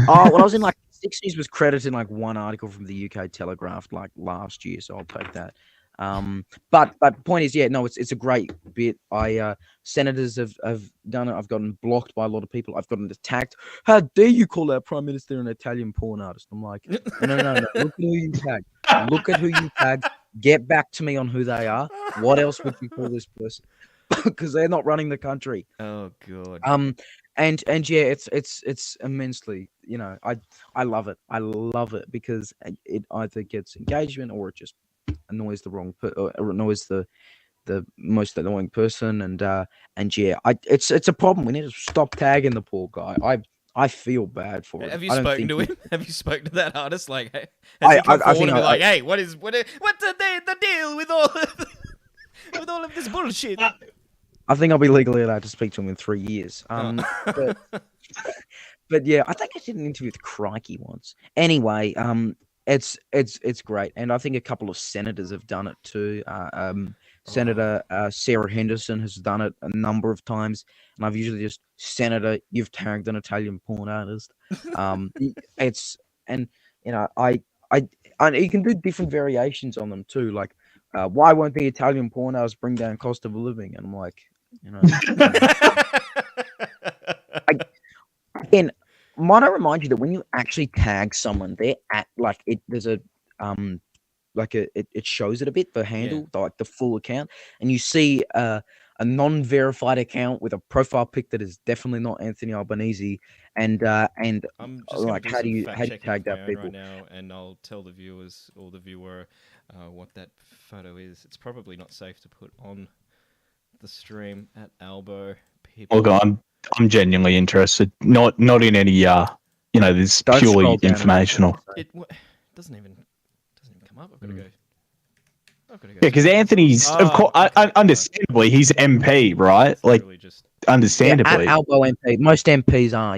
Oh, well, I was in like 6 News was credited in like one article from the UK Telegraph like last year, so I'll take that. But point is, yeah, no, it's a great bit. Senators have done it. I've gotten blocked by a lot of people. I've gotten attacked. How dare you call our Prime Minister an Italian porn artist? I'm like, no. Look at who you tagged. Look at who you tagged. Get back to me on who they are. What else would you call this person? Because they're not running the country. Oh god. And yeah, it's immensely, I love it. I love it because it either gets engagement or it just annoys the wrong or annoys the most annoying person. And yeah, it's a problem. We need to stop tagging the poor guy. I feel bad for it. Have you spoken to him? Have you spoken to that artist? Like, has I he come forward think and be like, hey, what's the deal with all of this bullshit? I think I'll be legally allowed to speak to him in 3 years. But yeah, I think I did an interview with Crikey once. Anyway, it's great, and I think a couple of senators have done it too. Senator Sarah Henderson has done it a number of times, and I've usually just Senator, you've tagged an Italian porn artist. It's and you know I and you can do different variations on them too. Like, why won't the Italian porn artist bring down cost of living? And I'm like, you know, again, might I remind you that when you actually tag someone, they're at like it. There's a like it shows it a bit, the handle, like the full account, and you see a non-verified account with a profile pic that is definitely not Anthony Albanese, and I'm just like gonna how do do you some how do you fact tag checking that right people? now, and I'll tell the viewers or the viewer what that photo is. It's probably not safe to put on the stream at Albo. People. Look, I'm genuinely interested. Not in any this Don't purely scroll down. informational. It doesn't even come up. I've got to go. Yeah, because Anthony's, of course, understandably, he's MP, right? Like, just Yeah, understandably. at Albo MP, most MPs are,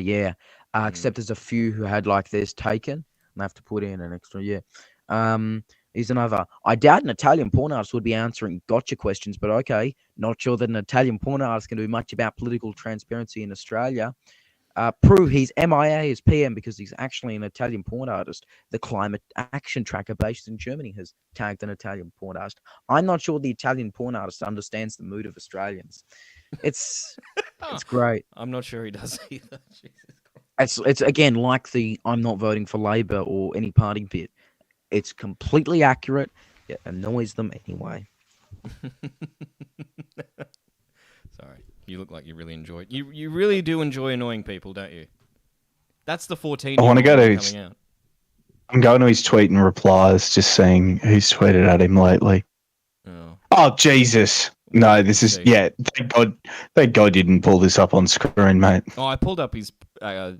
except there's a few who had like theirs taken, and they have to put in an extra, Here's another. I doubt an Italian porn artist would be answering gotcha questions, but okay. Not sure that an Italian porn artist can do much about political transparency in Australia. Prue, he's MIA as PM because he's actually an Italian porn artist. The Climate Action Tracker based in Germany has tagged an Italian porn artist. I'm not sure the Italian porn artist understands the mood of Australians. It's great. I'm not sure he does either. Jesus. It's again like the I'm not voting for Labor or any party bit. It's completely accurate. It annoys them anyway. Sorry, you look like you really enjoy it. You really do enjoy annoying people, don't you? That's the 14. I want to go to coming out. I'm going to his tweet and replies, just seeing who's tweeted at him lately. Oh Jesus! No, this is Thank God you didn't pull this up on screen, mate. Oh, I pulled up his bio.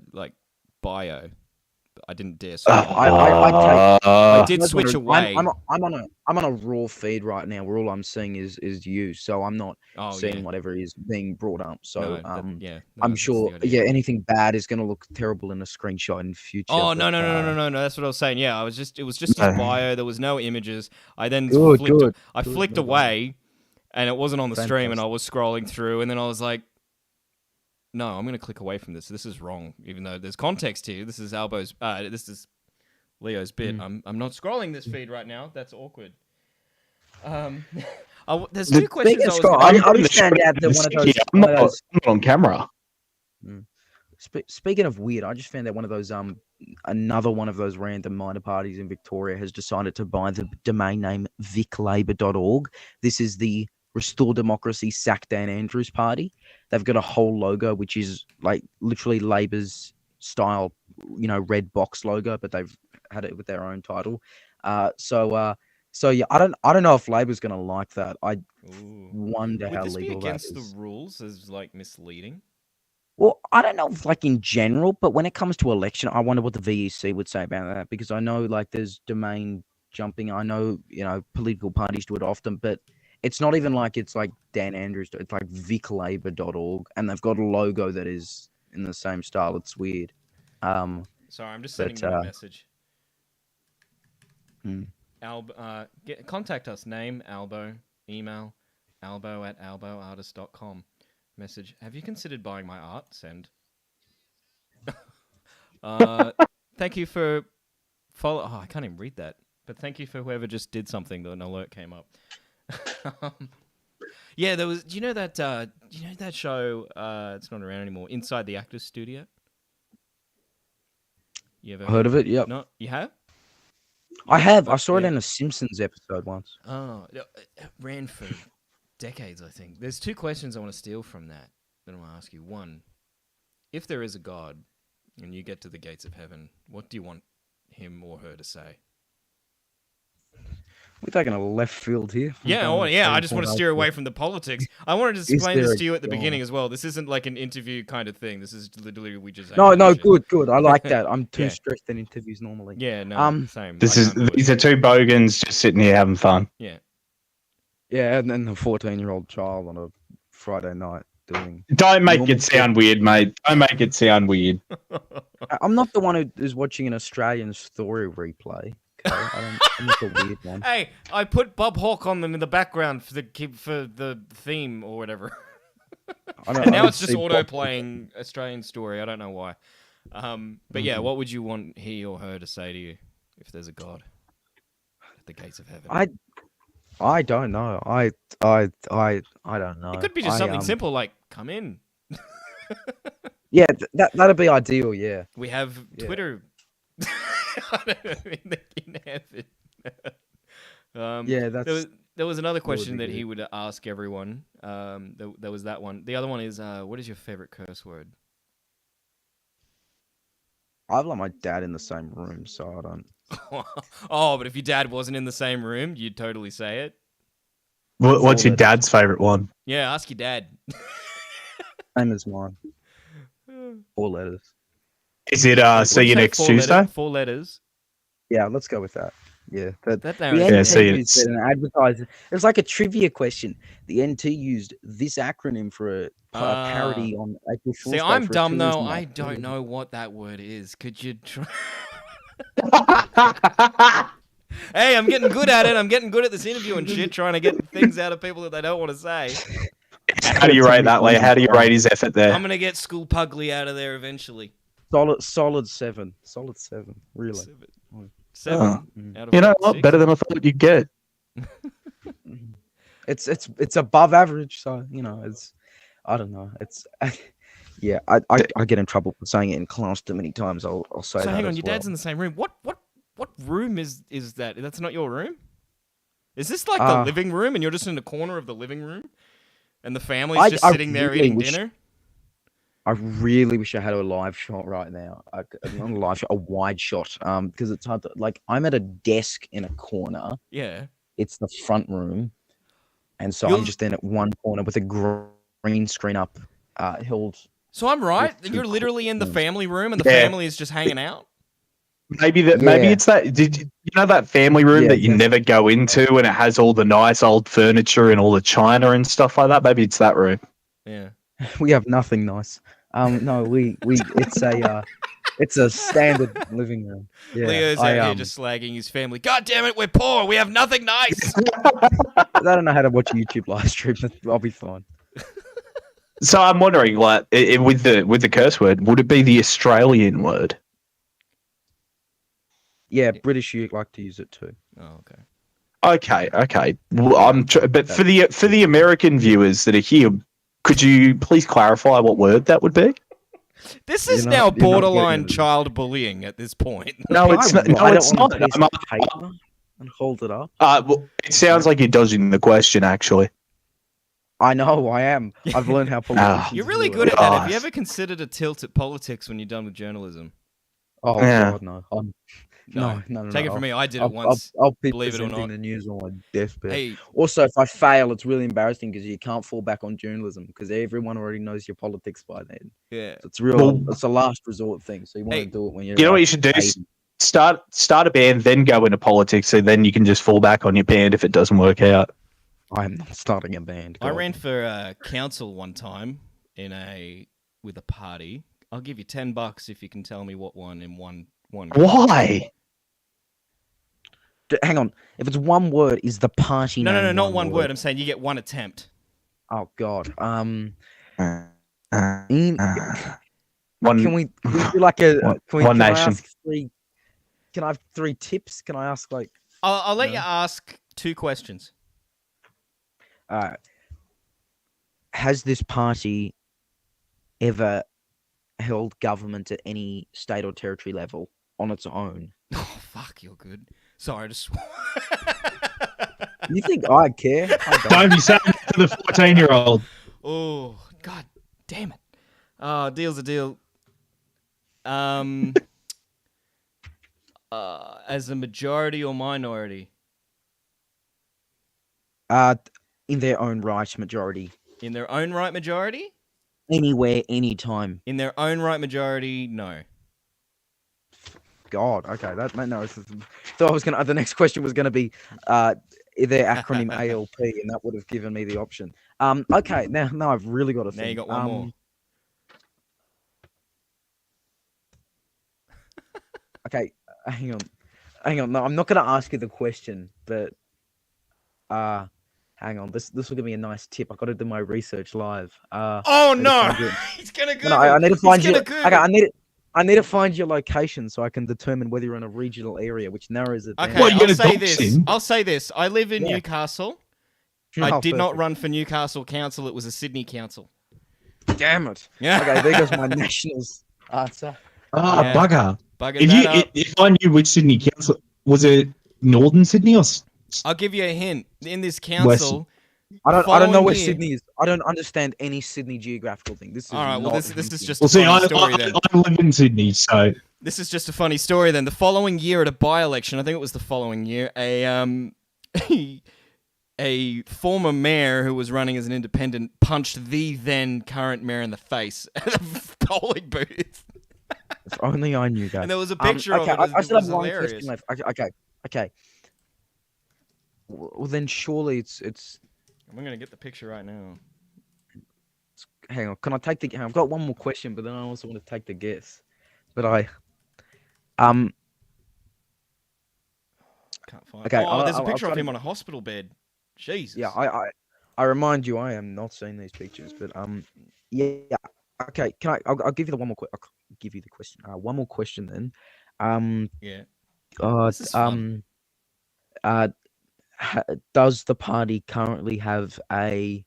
I didn't dare. I did switch away. I'm on a raw feed right now where all I'm seeing is you, so I'm not seeing whatever is being brought up. So I'm sure anything bad is going to look terrible in a screenshot in future. Oh no, that's what I was saying. Yeah, it was just his bio. There was no images. I then flicked away, and it wasn't on the stream, and I was scrolling through, and then I was like, no, I'm going to click away from this. This is wrong, even though there's context here. This is Albo's. This is Leo's bit. I'm not scrolling this feed right now. That's awkward. There's two questions. I just found out that one of those. I'm not on camera. Speaking of weird, I just found that one of those another one of those random minor parties in Victoria has decided to buy the domain name viclabour.org. This is the Restore Democracy, Sack Dan Andrews party. They've got a whole logo which is like literally Labor's style, red box logo, but they've had it with their own title. So yeah, I don't know if Labor's going to like that. I wonder how legal that is. Would this be against the rules as like misleading? Well, I don't know if like in general, but when it comes to election, I wonder what the VEC would say about that, because I know like there's domain jumping. I know, political parties do it often, but it's not even like it's like Dan Andrews. It's like viclabour.org, and they've got a logo that is in the same style. It's weird. Sorry, I'm just sending you a message. Contact us. Name Albo. Email albo@alboartist.com. Message: have you considered buying my art? Send. Thank you for follow. Oh, I can't even read that. But thank you for whoever just did something. An alert came up. Yeah, there was. Do you know that? That show? It's not around anymore. Inside the Actors Studio. You ever heard of it? Yep. No, you have. I have. I saw it in a Simpsons episode once. Oh, it ran for decades, I think. There's two questions I want to steal from that I want to ask you. One, if there is a God and you get to the gates of heaven, what do you want him or her to say? We're taking a left field here. I just want to steer away from the politics. I wanted to explain this to you at the beginning as well. This isn't like an interview kind of thing. This is literally we just... No, good. I like that. I'm too stressed in interviews normally. Yeah, no, same. These are two bogans just sitting here having fun. Yeah. Yeah, and then the 14-year-old child on a Friday night doing... Don't make it sound weird, mate. Don't make it sound weird. I'm not the one who is watching an Australian story replay, I'm not a weird one. Hey, I put Bob Hawke on them in the background for the theme or whatever. And now it's just auto playing Australian Story. I don't know why. But yeah, what would you want he or her to say to you if there's a god at the gates of heaven? I don't know. I don't know. It could be just something simple like "come in." Yeah, that'd be ideal. Yeah. We have Twitter. in heaven. Yeah, that's. There was another question be that he good. would ask everyone. There was that one. The other one is, what is your favorite curse word? I've let my dad in the same room, so I don't. Oh, but if your dad wasn't in the same room, you'd totally say it. What's your dad's favorite one? Yeah, ask your dad. Same as mine. 4 letters. Is it What'd see you say, next 4 Tuesday? letters? 4 letters. Yeah, let's go with that. Yeah, That the sounds Yeah, NT see, used it's- an advertiser. It was like a trivia question. The NT used this acronym for a parody on April Fool's See, Day I'm for a dumb though. tourism I act. don't know what that word is. Could you try? Hey, I'm getting good at it. I'm getting good at this interview and shit, trying to get things out of people that they don't want to say. How do you rate that, Leo? How do you rate his effort there? I'm gonna get School Pugly out of there eventually. Solid 7. Solid 7. Really. 7 out of You know what, what? 6? Better than I thought you'd get. It's above average, so it's I don't know. It's yeah. I get in trouble for saying it in class too many times. I'll say So that. hang on, as your well. dad's in the same room. What room is that? That's not your room? Is this like the Uh, living room and you're just in the corner of the living room? And the family's I- just I sitting there really eating wish- dinner? I really wish I had a live shot right now. Not a live shot, a wide shot. Because it's hard to I'm at a desk in a corner. Yeah. It's the front room, and so You're- I'm just in at one corner with a green screen up, held. So I'm right. With You're two literally in the corners. family room and the Yeah. family is just hanging out? Maybe Yeah. it's that. Did you know that family room Yeah, that you yeah. never go into, and it has all the nice old furniture and all the china and stuff like that? Maybe it's that room. Yeah. We have nothing nice. No, we it's a standard living room. Yeah, Leo's out here just slagging his family. God damn it, we're poor. We have nothing nice. I don't know how to watch a YouTube live stream. But I'll be fine. So I'm wondering, like, with the curse word, would it be the Australian word? Yeah, British you like to use it too. Oh, okay. Okay. Well, but for the American viewers that are here, could you please clarify what word that would be? This is You're now not- you're not borderline getting it. child bullying at this point. No, it's not. No, Write it it's on not. a piece I'm- of paper and hold it up. well, it sounds like you're dodging the question, actually. I know, I am. I've learned how politicians You're really do good it. at that. Have you Gosh. ever considered a tilt at politics when you're done with journalism? Oh Yeah. God, no. No. Take it from me. I did it I'll, once. I'll be believe it or presenting not. the news on my deathbed. Hey, Also, if I fail, it's really embarrassing because you can't fall back on journalism because everyone already knows your politics by then. yeah. So it's real. Well- It's a last resort thing. So you want Hey, to do it when you're. You know what like you should do? 80. Start a band, then go into politics, so then you can just fall back on your band if it doesn't work out. I'm not starting a band. I God. ran for council one time with a party. I'll give you $10 if you can tell me what one in one. Why? Hang on. If it's one word, is the party No, name not one word. I'm saying you get one attempt. Oh God. Uh, In- one. can we do like a? One- Can we? one Can I nation. ask 3? Can I have 3 tips? Can I ask like? I'll let you No. ask 2 questions. Has this party ever held government at any state or territory level on its own? Oh, fuck, you're good. Sorry, I just swore. You think I care? I don't. Don't be saying that to the 14-year-old. Oh, god damn it. Oh, deal's a deal. As a majority or minority? In their own right, majority. In their own right, majority? Anywhere, anytime. In their own right, majority, no. God, okay, no. So I was gonna. The next question was gonna be, their acronym ALP, and that would have given me the option. Okay, now I've really got to think. Now you got one more. Okay, hang on. hang on. No, I'm not gonna ask you the question, but hang on. This will give me a nice tip. I got to do my research live. Oh I need to no! find your- He's gonna No, Google. I need to find He's you. gonna Google. Okay, I need to find your location so I can determine whether you're in a regional area, which narrows it down. Okay, What, you I'll gonna say dox this. him? I'll say this. I live in Yeah. Newcastle. Oh, I did not perfect. run for Newcastle Council. It was a Sydney council. Damn it. Yeah. Okay, there goes my nationals answer. Yeah. Bugger. Bugging If that up. if I knew which Sydney council was it, Northern Sydney or I'll give you a hint. In this council, I don't know Following where year- Sydney is. I don't understand any Sydney geographical thing. This is all right. Well, not this is anything. just well, a see, funny story then. I live in Sydney, so This is just a funny story then. The following year at a by-election, I think it was the following year, a former mayor who was running as an independent punched the then current mayor in the face at a polling booth. If only I knew that. And there was a picture of okay, it. It I was still have one hilarious. question left. Okay. Well, then surely it's. I'm going to get the picture right now. Hang on. Can I take the? I've got one more question, but then I also want to take the guess. But I. Can't find Okay, Oh, there's a I'll picture of try to- him on a hospital bed. Jesus. Yeah, I remind you, I am not seeing these pictures, but yeah. Okay, I'll give you the one more. I'll give you the question. One more question then. Yeah. Uh, This is fun. Does the party currently have a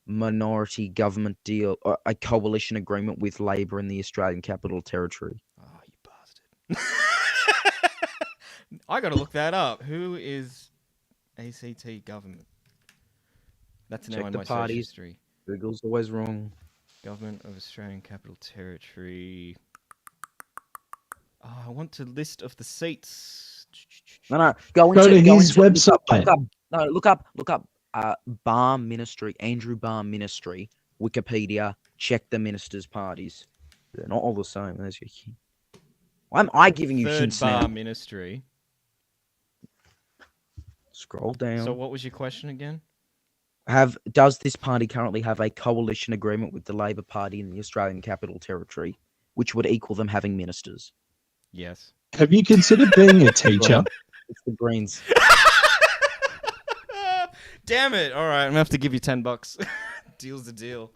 minority government deal or a coalition agreement with Labor in the Australian Capital Territory? Oh, you bastard. I got to look that up. Who is ACT government? That's now Check in the my search parties. history. Google's always wrong. Government of Australian Capital Territory. Oh, I want a list of the seats. No. Go to his website. Look up. Barr Ministry, Andrew Barr Ministry, Wikipedia. Check the ministers' parties. They're not all the same. There's your hint. Why am I giving you Third hints bar now? ministry. Scroll down. So what was your question again? Does this party currently have a coalition agreement with the Labor Party in the Australian Capital Territory, which would equal them having ministers? Yes. have you considered being a teacher? It's the Greens. Damn it. All right, I'm going to have to give you $10. Deal's a deal.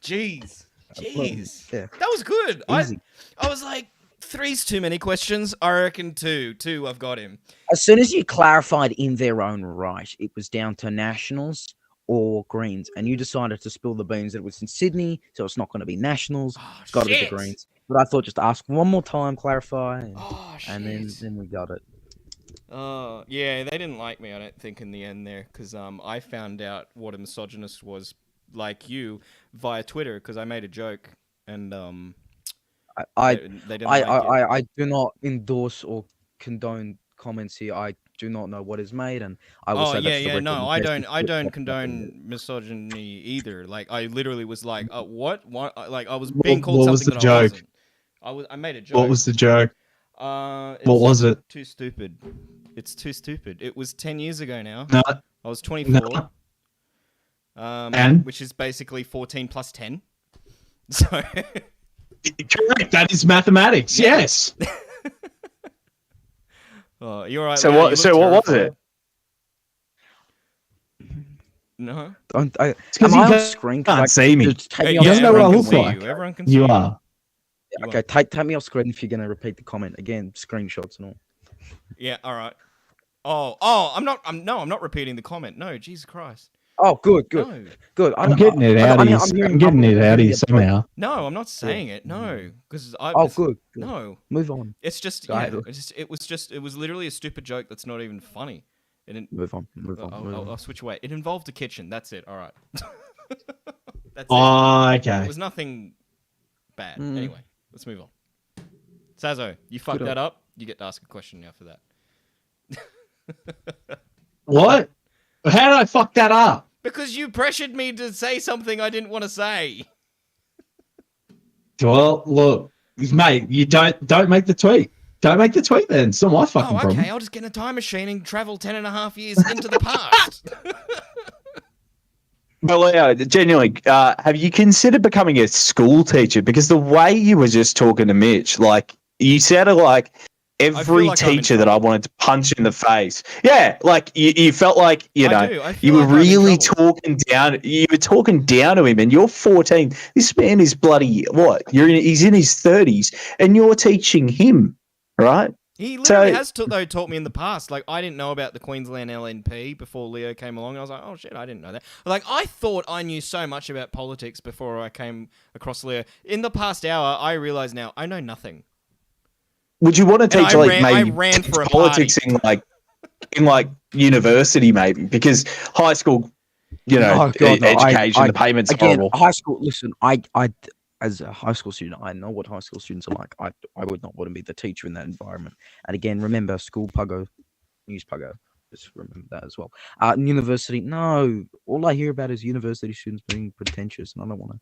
Jeez. Yeah. That was good. Easy. I was like, 3's too many questions. I reckon 2. 2, I've got him. As soon as you clarified in their own right, it was down to Nationals or Greens, and you decided to spill the beans that it was in Sydney, so it's not going to be Nationals. Oh, It's got to be the shit. Greens. But I thought just ask one more time, clarify, Oh, shit. and then we got it. Yeah, they didn't like me, I don't think, in the end there, because I found out what a misogynist was like you via Twitter, because I made a joke, and I they didn't like it. I do not endorse or condone comments here. I do not know what is made, and I will Oh say yeah, that's the yeah. No, I representation don't. I of don't what- condone misogyny either. Like, I literally was like, "What? What?" Like, I was What- being called what was something the that I joke? wasn't. I made a joke. What was the joke? It's What was it? Too stupid. It's too stupid. It was 10 years ago now. No, I was 24. No. And which is basically 14 plus 10. So correct. That is mathematics. Yeah. Yes. oh, you're right. So Leo, what? you look So what was terrified. it? No. Don't, It's 'cause am you I on can't screen? see me. Just take Hey, me off doesn't know what I everyone look can see like. you. Everyone can see You you. are. You Okay, take me off screen if you're going to repeat the comment again. Screenshots and all. Yeah. All right. Oh, I'm not repeating the comment. No, Jesus Christ. Oh, good. No. Good. I'm getting it out of you. I'm getting it out of you somehow. No, I'm not saying it. No, because I. Oh, good. No, Move on. it's just. Go Yeah, ahead. it was literally a stupid joke that's not even funny. It didn't. Move on. Move on. I'll switch away. It involved a kitchen. That's it. All right. That's it. Oh, It okay. was nothing bad. Mm. Anyway, let's move on. Sazo, you fucked Good that up. You get to ask a question now for that. What? How did I fuck that up? Because you pressured me to say something I didn't want to say. Well, look, mate, you don't make the tweet. Don't make the tweet then. It's not my fucking Oh, problem. okay. I'll just get in a time machine and travel 10 and a half years into the past. But Leo, genuinely, have you considered becoming a school teacher? Because the way you were just talking to Mitch, like you sounded like every like I'm in teacher that I trouble. wanted to punch in the face. Yeah, like you felt like I know do. I feel you were like I'm in really trouble. talking down. You were talking down to him, and you're 14. This man is bloody what? He's in his 30s, and you're teaching him, right? He literally So has taught me in the past. Like, I didn't know about the Queensland LNP before Leo came along. And I was like, oh shit, I didn't know that. Like, I thought I knew so much about politics before I came across Leo. In the past hour, I realize now I know nothing. would you want to And teach I maybe ran teach for a politics party. in university maybe, because high school, Oh God, no! education, the payments are Again, horrible. high school. Listen, as a high school student, I know what high school students are like. I would not want to be the teacher in that environment. And again, remember, school puggo, news puggo. Just remember that as well. University, no. All I hear about is university students being pretentious, and I don't want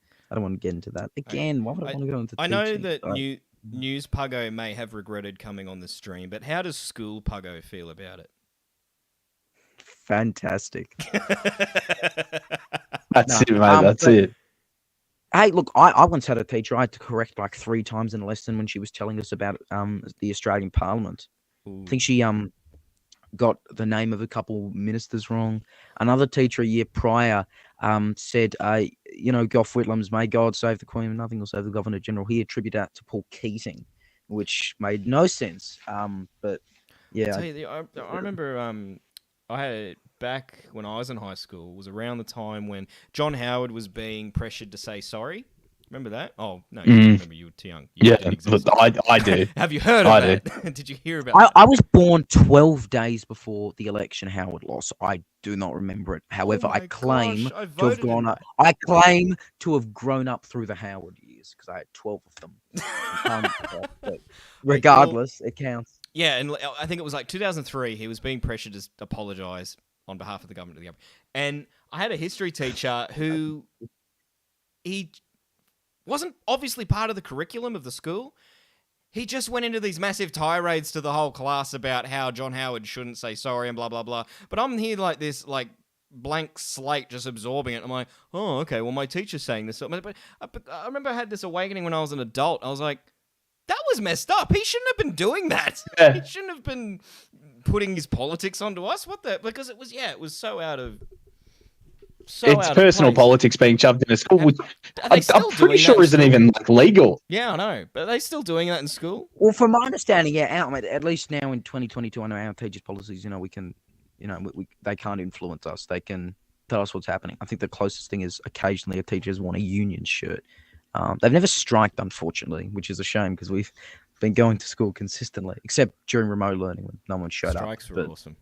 to get into that. Again, why would I want to go into I teaching? know that News Puggo may have regretted coming on the stream, but how does School Puggo feel about it? Fantastic. That's it, mate. but- That's it. Hey, look, I once had a teacher I had to correct like 3 times in a lesson when she was telling us about the Australian Parliament. Ooh. I think she got the name of a couple ministers wrong. Another teacher a year prior said, Gough Whitlam's "May God save the Queen, nothing will save the Governor General." He attributed that to Paul Keating, which made no sense. But yeah, I remember I had back when I was in high school, was around the time when John Howard was being pressured to say sorry. Remember that? Oh, no, you don't remember. You were too young. You didn't exist. I do. Have you heard of that? Did you hear about that? I was born 12 days before the election Howard lost. I do not remember it. However, I claim gosh, I to have voted in that. I claim to have grown up through the Howard years because I had 12 of them. But regardless, it counts. Yeah, and I think it was like 2003. He was being pressured to apologise on behalf of the government. And I had a history teacher who he wasn't obviously part of the curriculum of the school. He just went into these massive tirades to the whole class about how John Howard shouldn't say sorry and blah, blah, blah. But I'm here like this, like, blank slate just absorbing it. I'm like, oh, okay, well, my teacher's saying this. But I remember I had this awakening when I was an adult. I was like, that was messed up. He shouldn't have been doing that. Yeah. He shouldn't have been putting his politics onto us. What the? Because it was so out of... It's personal politics being shoved into school, which Are they I'm pretty sure isn't even legal. Yeah, I know. But are they still doing that in school? Well, from my understanding, yeah, at least now in 2022, I know our teachers' policies, we can, they can't influence us. They can tell us what's happening. I think the closest thing is occasionally a teacher's worn a union shirt. They've never striked, unfortunately, which is a shame because we've been going to school consistently, except during remote learning when no one showed Strikes up. were awesome.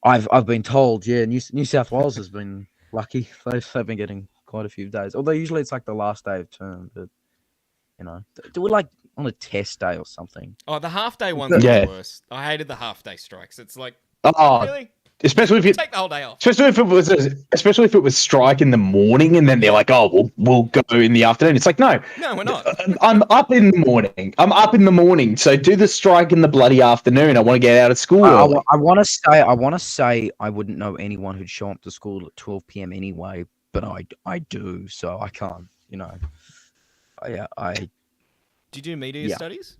I've been told, yeah, New South Wales has been lucky. They've been getting quite a few days. Although usually it's like the last day of term, but do it like on a test day or something. Oh, the half day ones are the worst. I hated the half day strikes. It's like, really? Especially if you take the whole day off. Especially if it was strike in the morning, and then they're like, "Oh, we'll go in the afternoon." It's like, no, we're not. I'm up in the morning. So do the strike in the bloody afternoon. I want to get out of school. I want to say I wouldn't know anyone who'd show up to school at 12 p.m. anyway, but I do, so I can't. Do you do media studies?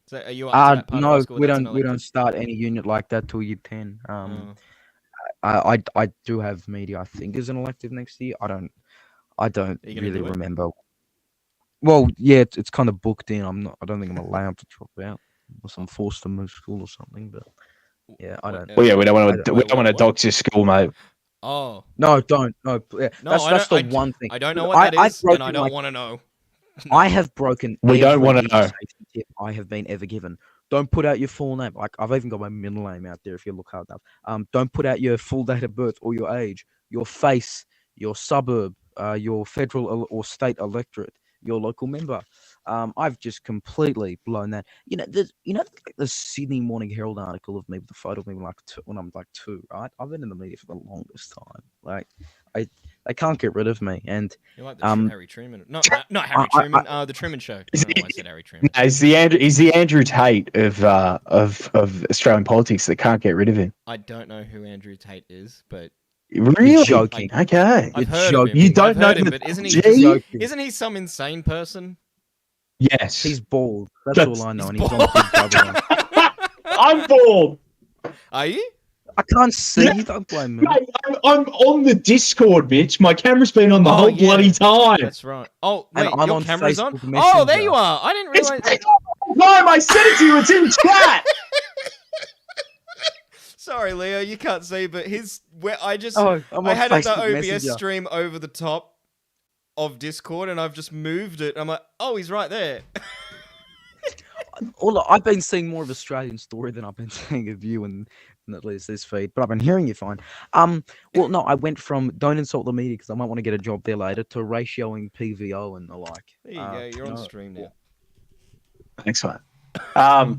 So are you up to that part of high no, school? we don't start any unit like that till year 10. I do have media. I think is an elective next year. I don't really remember. Well, yeah, it's kind of booked in. I don't think I'm allowed to drop out unless I'm forced to move school or something. But yeah, I don't. Well, yeah, we don't want to dox your school, mate. Oh no, don't no. Yeah, no, that's the one thing. I don't know what that is, and I don't want to know. I have broken. We don't want to know. Safety tip I have been ever given. Don't put out your full name. Like I've even got my middle name out there if you look hard enough. Don't put out your full date of birth or your age, your face, your suburb, your federal or state electorate, your local member. I've just completely blown that. The Sydney Morning Herald article of me with the photo of me when I'm like 2, right? I've been in the media for the longest time. Like they can't get rid of me. And you're like the Harry Truman. Not Harry Truman. The Truman Show. I don't know why I said Harry Truman. He's the Andrew Tate of Australian politics that can't get rid of him. I don't know who Andrew Tate is, but really you're joking. Okay, I've heard of him. You don't I've know heard him, him, but isn't he some insane person? Yes. He's bald. That's That's- all I know, he's and he's on Big Brother. I'm bald. Are you? I can't see you. Don't blame me. Mate, I'm on the Discord, bitch. My camera's been on the whole yeah. bloody time. That's right. Oh, And wait, I'm your on camera's on? Facebook Oh, there Messenger. you are. I didn't It's realize. no, I said it to you. It's in chat. Sorry, Leo, you can't see, but I had the Facebook OBS Messenger. stream over the top of Discord, and I've just moved it. I'm like, oh, he's right there. I've been seeing more of Australian story than I've been seeing of you and at least this feed, but I've been hearing you fine. Well, no, I went from don't insult the media because I might want to get a job there later to ratioing PVO and the like. There you go. You're on stream now. Thanks, mate.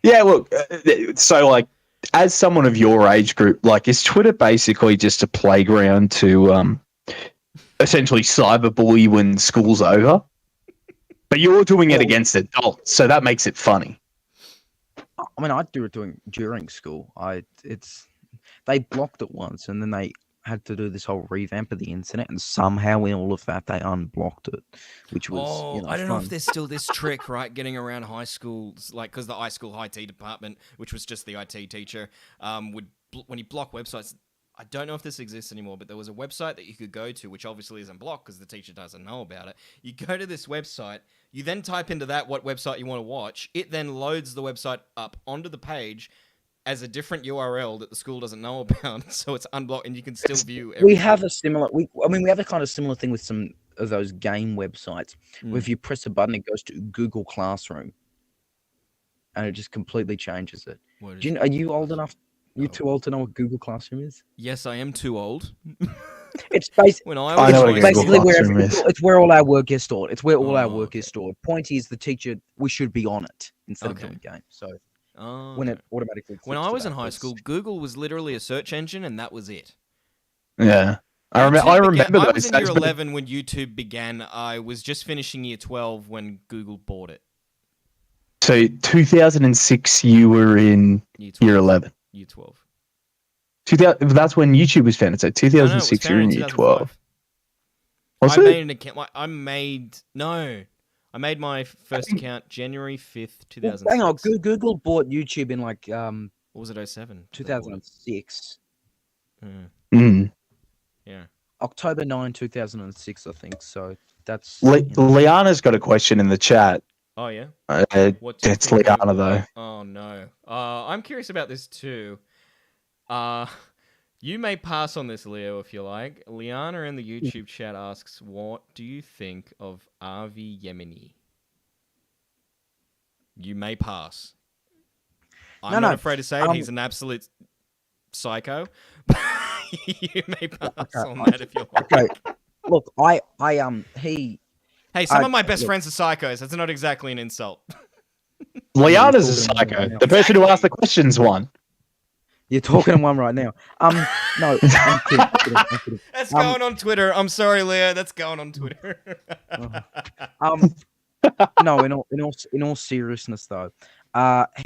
Yeah, look. So, like, as someone of your age group, like, is Twitter basically just a playground to essentially cyberbully when school's over? But you're doing it against adults, so that makes it funny. I mean, I do it during school. They blocked it once, and then they had to do this whole revamp of the internet, and somehow in all of that they unblocked it, which was I don't know fun. if there's still this trick, right, getting around high schools, like, because the high school IT department, which was just the IT teacher, when you block websites, I don't know if this exists anymore, but there was a website that you could go to, which obviously isn't blocked because the teacher doesn't know about it. You go to this website, you then type into that what website you want to watch. It then loads the website up onto the page as a different URL that the school doesn't know about, so it's unblocked and you can still view everything. We have a similar. We have a kind of similar thing with some of those game websites. Where if you press a button, it goes to Google Classroom, and it just completely changes it. Are you old enough? You too old to know what Google Classroom is? Yes, I am too old. It's basically When I I was know what in a high Google school- basically Classroom is. it's where all our work is stored. It's where all our Oh, work okay. is stored. Point is, the teacher, we should be on it instead of Okay. doing games. So Oh, when okay. it automatically When flips I to was that, in high it's- school, Google was literally a search engine, and that was it. Yeah, I YouTube remember began- those I was in days, year but- 11 when YouTube began. I was just finishing year 12 when Google bought it. So 2006, you were in Year 12. year 11. Year 12. 2000, that's when YouTube was founded. So No, it was 2006, you were founded in year 2005. 12. Was I it? made an account. I made my first account January 5th, Well, 2006. hang on, Google bought YouTube in like What was it, 07? 2006, Mm. Yeah. October 9, 2006, I think. So that's Liana's got a question in the chat. Oh, yeah? What do you It's think Liana, of- though. Oh, no. I'm curious about this, too. You may pass on this, Leo, if you like. Liana in the YouTube chat asks, what do you think of Avi Yemeni? You may pass. I'm not afraid to say it. He's an absolute psycho. You may pass on that if you like. okay. Look, Hey, some of my best friends are psychos. That's not exactly an insult. Liana's a talking psycho. about- The person who asked the questions won. You're talking to one right now. No, I'm kidding. That's going on Twitter. I'm sorry, Leo. That's going on Twitter. No, in all seriousness though,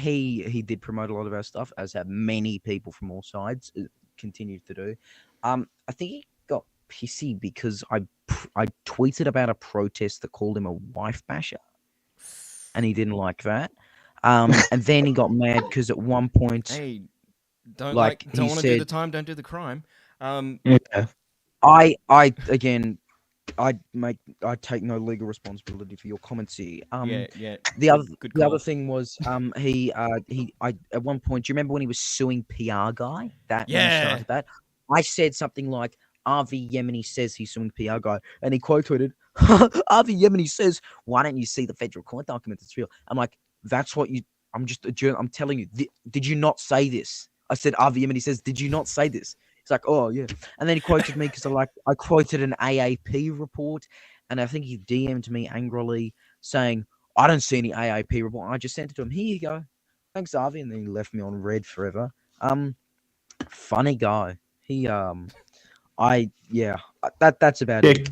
he did promote a lot of our stuff, as have many people from all sides continued to do. I think he got pissy because I tweeted about a protest that called him a wife basher, and he didn't like that. And then he got mad because at one point, Hey, don't Like, don't he want to do the said- time, don't do the crime. Yeah. I take no legal responsibility for your comments here. Yeah. The other Good the other call. thing was he at one point, do you remember when he was suing PR guy? When he Yeah. started that, I said something like RV Yemeni says he's suing PR guy, and he quote tweeted RV Yemeni says, why don't you see the federal court documents? It's real. I'm like, that's what you. I'm just a journal. I'm telling you. Did you not say this? I said RV Yemeni says, did you not say this? He's like, oh yeah, and then he quoted me because I quoted an AAP report, and I think he DM'd me angrily saying, I don't see any AAP report. I just sent it to him. Here you go. Thanks, Avi. And then he left me on red forever. Funny guy. He that's about Yeah. it.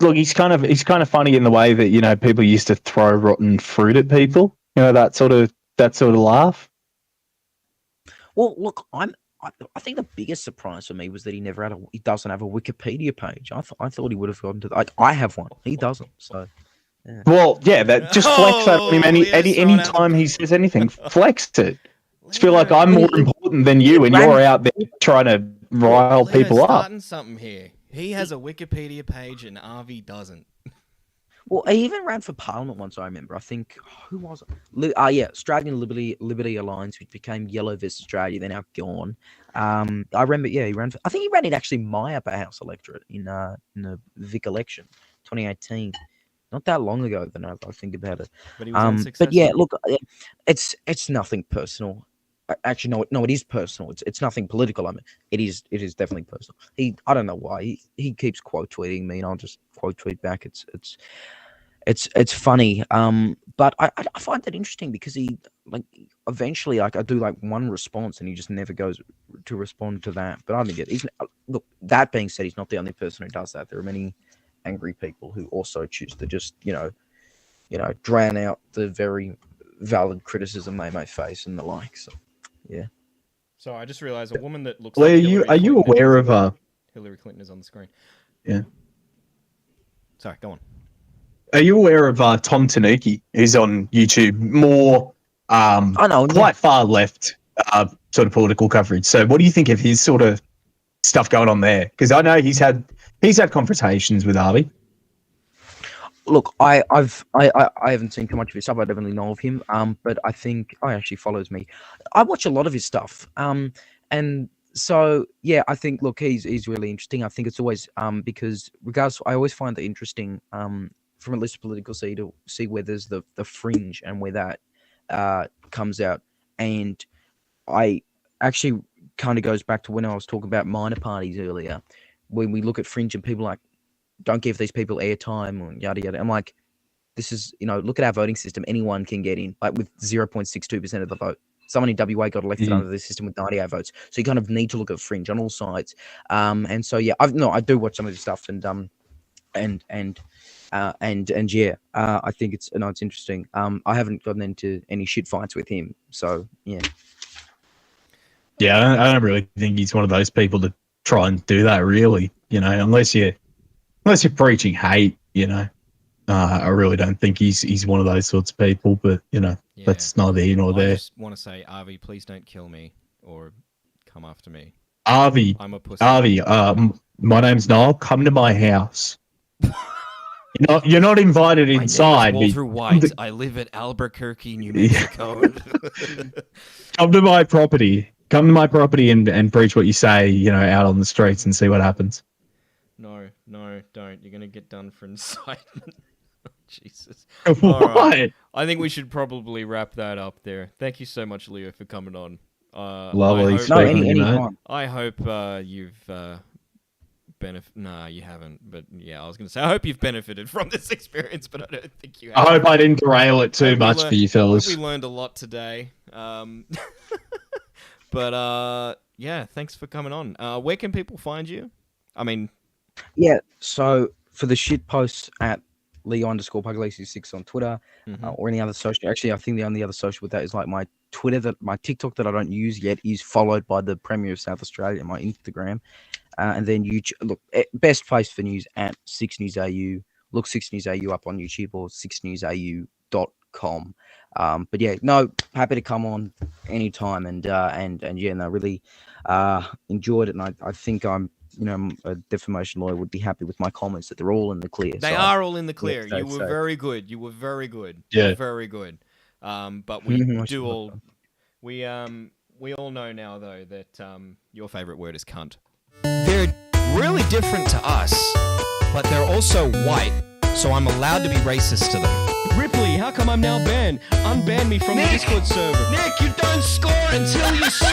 Look, he's kind of funny in the way that, you know, people used to throw rotten fruit at people. You know, that sort of laugh. Well, look, I think the biggest surprise for me was that he doesn't have a Wikipedia page. I thought he would have gotten to I have one. He doesn't. So Well, yeah, that just flex that on him any Leo's time he says anything. Flex it. Just feel like Leo, I'm more important than you, and you're out there trying to rile Leo's people up. starting something here. He has a Wikipedia page and Arvi doesn't. Well, he even ran for Parliament once, I remember. I think, who was it? Yeah, Australian Liberty Alliance, which became Yellow Vest Australia, they're now gone. I remember, yeah, he ran for, I think he ran in actually my upper house electorate in the Vic election, 2018. Not that long ago, then I think about it. But he was unsuccessful. But yeah, look, it's nothing personal. Actually, no, it is personal. It's nothing political. I mean, it is definitely personal. I don't know why he keeps quote tweeting me, and I'll just quote tweet back. It's funny. But I find that interesting because he eventually I do one response and he just never goes to respond to that. But I think he's look. That being said, he's not the only person who does that. There are many angry people who also choose to just drown out the very valid criticism they may face and the like. So. Yeah. So I just realized a woman that looks Leo, like are you aware of Hillary Clinton is on the screen. Yeah. Sorry, go on. Are you aware of Tom Tanooki? He's on YouTube, more I know, quite far left sort of political coverage. So what do you think of his sort of stuff going on there? Because I know he's had confrontations with Arby. Look, I haven't seen too much of his stuff. I definitely know of him. But I think actually follows me. I watch a lot of his stuff. And so yeah, I think he's really interesting. I think it's always because regardless, I always find it interesting from at least a political see to see where there's the fringe and where that comes out. And I actually kind of goes back to when I was talking about minor parties earlier, when we look at fringe and people don't give these people airtime or yada yada. I'm like, this is, look at our voting system. Anyone can get in, with 0.62% of the vote. Someone in WA got elected under the system with 98 votes. So you kind of need to look at fringe on all sides. And so yeah, I do watch some of this stuff and yeah, I think it's interesting. I haven't gotten into any shit fights with him. So yeah. Yeah, I don't really think he's one of those people to try and do that. Really, unless you're preaching hate, I really don't think he's one of those sorts of people. But that's neither here nor there. I just want to say, Arvi, please don't kill me or come after me. Arvi, I'm a pussy. Arvi, my name's Noel. Come to my house. You're not invited inside. My name is Walter White. I live at Albuquerque, New Mexico. Come to my property. Come to my property and preach what you say, out on the streets and see what happens. No, don't. You're going to get done for incitement. Jesus. What? Right. I think we should probably wrap that up there. Thank you so much, Leo, for coming on. Lovely speaking, mate. I hope you've benefited. Nah, you haven't. But yeah, I was going to say, I hope you've benefited from this experience, but I don't think you have. I hope I didn't derail it too much for you fellas. We learned a lot today. But yeah, thanks for coming on. Where can people find you? I mean... Yeah, so for the shit posts at Leo_Puglisi6 on Twitter or any other social. Actually, I think the only other social with that is my Twitter, my TikTok that I don't use yet is followed by the Premier of South Australia, my Instagram. And then YouTube, look, best place for news at 6newsau. Look 6newsau up on YouTube or 6newsau.com. But yeah, no, happy to come on anytime and yeah, no, really enjoyed it. And I think I'm, a defamation lawyer would be happy with my comments that they're all in the clear. They are all in the clear. You were very good. You were very good. Yeah. Very good. But we do all... We all know now, though, that your favourite word is cunt. They're really different to us, but they're also white, so I'm allowed to be racist to them. Ripley, how come I'm now banned? Unban me from the Discord server. Nick, you don't score until you score!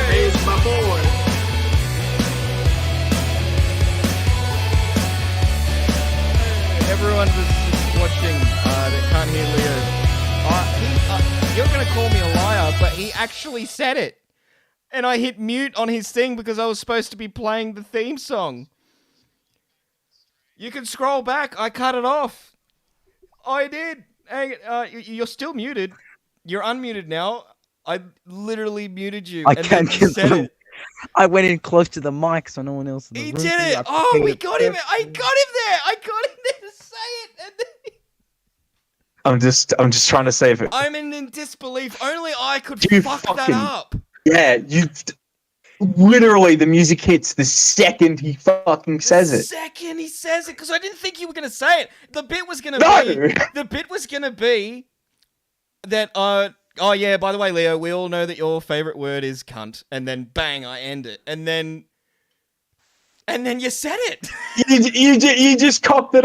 There's my boy. Everyone that's watching that can't hear Leo, you're going to call me a liar, but he actually said it. And I hit mute on his thing because I was supposed to be playing the theme song. You can scroll back. I cut it off. I did. Hey, you're still muted. You're unmuted now. I literally muted you. I can't get through. I went in close to the mic so no one else in the He room. did it! I Oh, prepared we a got him! perfect- I got him there! I got him there to say it! And then... I'm just trying to say if it. I'm in disbelief. Only I could You fuck that fucking- up. Yeah, you. Literally, the music hits the second he fucking says The it. second he says it, because I didn't think you were going to say it. The bit was going to No! be... The bit was going to be that, oh yeah, by the way, Leo, we all know that your favourite word is cunt. And then, bang, I end it. And then you said it. You just cocked it